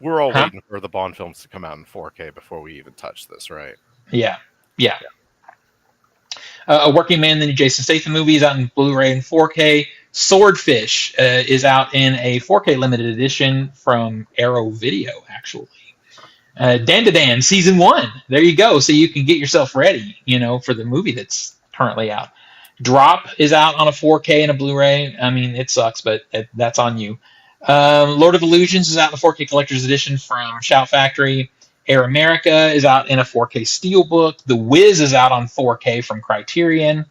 We're all Huh? waiting for the Bond films to come out in 4K before we even touch this, right? Yeah. A Working Man, the new Jason Statham movie, is out in Blu-ray and 4K. Swordfish is out in a 4K limited edition from Arrow Video, actually. Dan to Dan, season 1. There you go. So you can get yourself ready, for the movie that's currently out. Drop is out on a 4K and a Blu-ray. I mean, it sucks, but that's on you. Lord of Illusions is out in a 4K collector's edition from Shout Factory. Air America is out in a 4K steelbook. The Wiz is out on 4K from Criterion.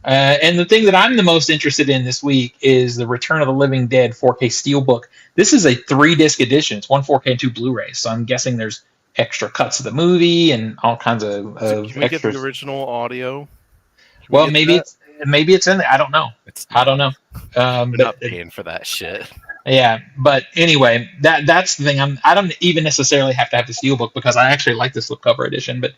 And the thing that I'm the most interested in this week is the Return of the Living Dead 4K steelbook. This is a 3-disc edition. It's 1 4K and 2 Blu-rays. So I'm guessing there's extra cuts of the movie and all kinds of Can we extras. get the original audio? Well, maybe it's in there. I don't know. I don't know. We're not paying for that shit. Yeah, but anyway, that's the thing. I don't even necessarily have to have the steelbook because I actually like this slipcover edition. But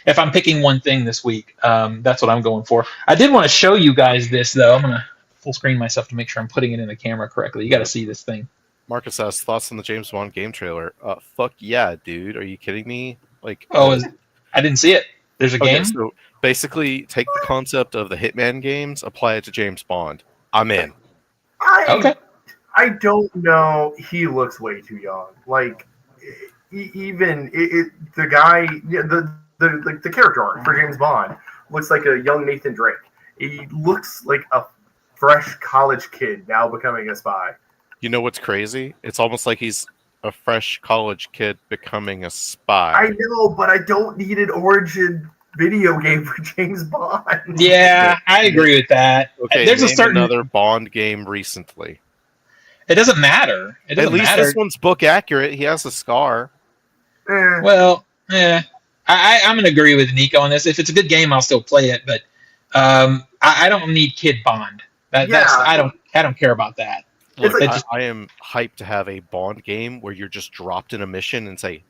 if I'm picking one thing this week, that's what I'm going for. I did want to show you guys this though. I'm gonna full screen myself to make sure I'm putting it in the camera correctly. You got to see this thing. Marcus has thoughts on the James Bond game trailer. Fuck yeah, dude! Are you kidding me? I didn't see it. There's a game. So basically, take the concept of the Hitman games, apply it to James Bond. I'm in. Okay. I don't know. He looks way too young. The guy, the character art for James Bond looks like a young Nathan Drake. He looks like a fresh college kid now becoming a spy. You know what's crazy? It's almost like he's a fresh college kid becoming a spy. I know, but I don't need an origin video game for James Bond. Yeah, I agree with that. Okay, there's another Bond game recently. It doesn't matter. At least this one's book accurate. He has a scar. Well, I'm going to agree with Nico on this. If it's a good game, I'll still play it. But I don't need Kid Bond. I don't care about that. Look, I am hyped to have a Bond game where you're just dropped in a mission and say,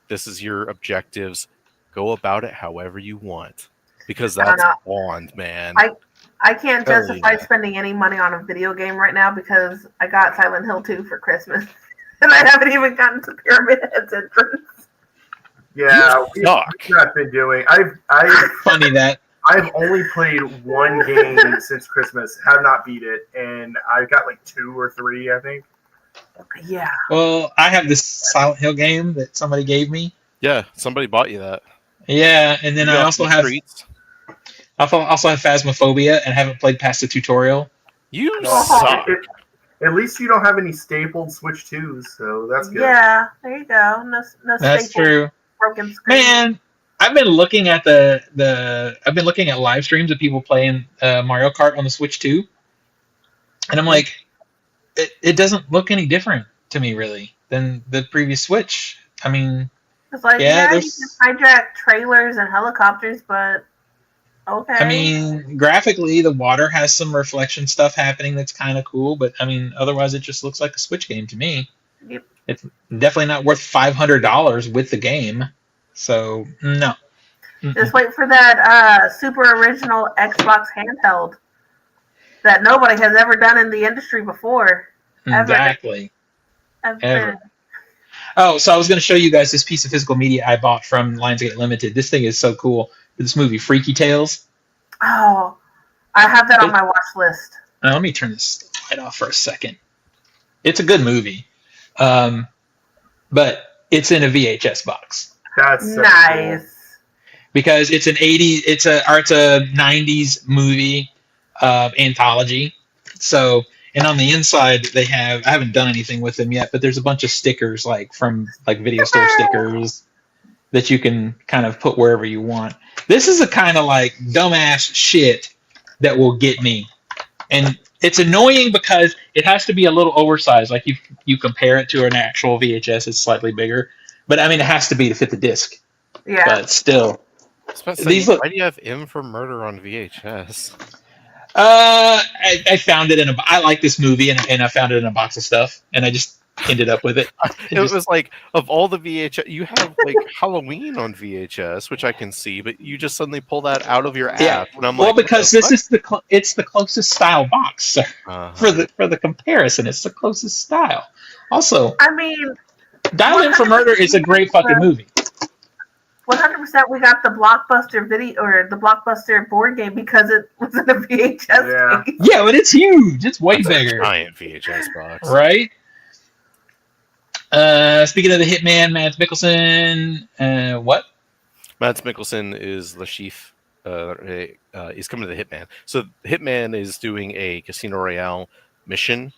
"This is your objectives. Go about it however you want." Because that's Bond, man. I can't justify spending any money on a video game right now because I got Silent Hill 2 for Christmas. And I haven't even gotten to Pyramid Head's entrance. Yeah, we've not been doing. Funny that. I've only played one game since Christmas, have not beat it, and I've got 2 or 3, I think. Yeah. Well, I have this Silent Hill game that somebody gave me. Yeah, somebody bought you that. Yeah, and then I also have Phasmophobia and haven't played past the tutorial. You suck. At least you don't have any stapled Switch 2s, so that's good. Yeah, there you go. No that's true. Broken screen. Man, I've been looking at I've been looking at live streams of people playing Mario Kart on the Switch 2, and I'm like, it doesn't look any different to me really than the previous Switch. I mean, it's like, you can hijack trailers and helicopters, but okay. I mean, graphically, the water has some reflection stuff happening that's kind of cool, but I mean, otherwise, it just looks like a Switch game to me. Yep. It's definitely not worth $500 with the game. So, no. Just wait for that super original Xbox handheld that nobody has ever done in the industry before. Exactly. Ever. Oh, so I was going to show you guys this piece of physical media I bought from Lionsgate Limited. This thing is so cool. This movie, Freaky Tales. Oh, I have that on my watch list. Let me turn this light off for a second. It's a good movie, but it's in a VHS box. That's so nice. Cool. Because it's an 80s, it's a 90s movie anthology. So, and on the inside they have, I haven't done anything with them yet, but there's a bunch of stickers from video store stickers that you can kind of put wherever you want. This is a kind of dumbass shit that will get me. And it's annoying because it has to be a little oversized. Like you compare it to an actual VHS, it's slightly bigger. But I mean, it has to be to fit the disc. Yeah. But still. Why do you have M for Murder on VHS? I found it I like this movie and I found it in a box of stuff. And I just ended up with it. It was like, of all the VHS, you have like Halloween on VHS, which I can see, but you just suddenly pull that out of your app, Yeah. and I'm Well, like, because this is it's the closest style box, sir. For the comparison. It's the closest style. Also, I mean, Dial In for Murder is a great fucking movie. 100% we got the Blockbuster video or the Blockbuster board game because it was in a VHS case. Yeah, but it's huge. It's way That's bigger. a giant VHS box. Right? Speaking of the Hitman, Mads Mikkelsen, what? Mads Mikkelsen is the chief. He's coming to the Hitman. So Hitman is doing a Casino Royale mission.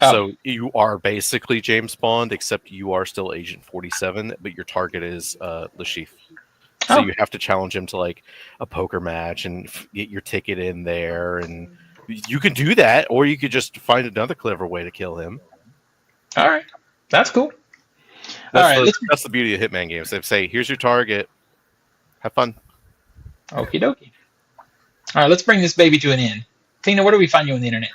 Oh. So you are basically James Bond, except you are still Agent 47, but your target is the chief. So you have to challenge him to like a poker match and get your ticket in there, and you can do that, or you could just find another clever way to kill him. All right, that's cool. That's the beauty of Hitman games. They say, "Here's your target. Have fun." Okie dokie. All right, let's bring this baby to an end. Tina, where do we find you on the internet?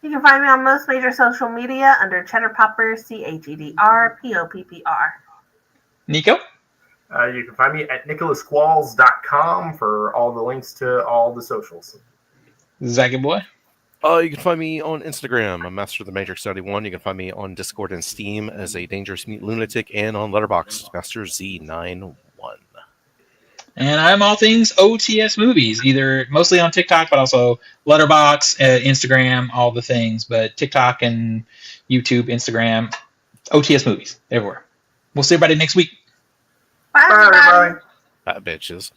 You can find me on most major social media under Cheddar Popper, CHEDRPOPPR. Nico? You can find me at nicholasqualls.com for all the links to all the socials. Zachy boy? You can find me on Instagram. I'm Master of the Matrix 91. You can find me on Discord and Steam as a Dangerous Meat Lunatic, and on Letterboxd, Master Z91. And I'm all things OTS movies, either mostly on TikTok, but also Letterboxd, Instagram, all the things. But TikTok and YouTube, Instagram, OTS movies, everywhere. We'll see everybody next week. Bye, everybody. Bye, bitches.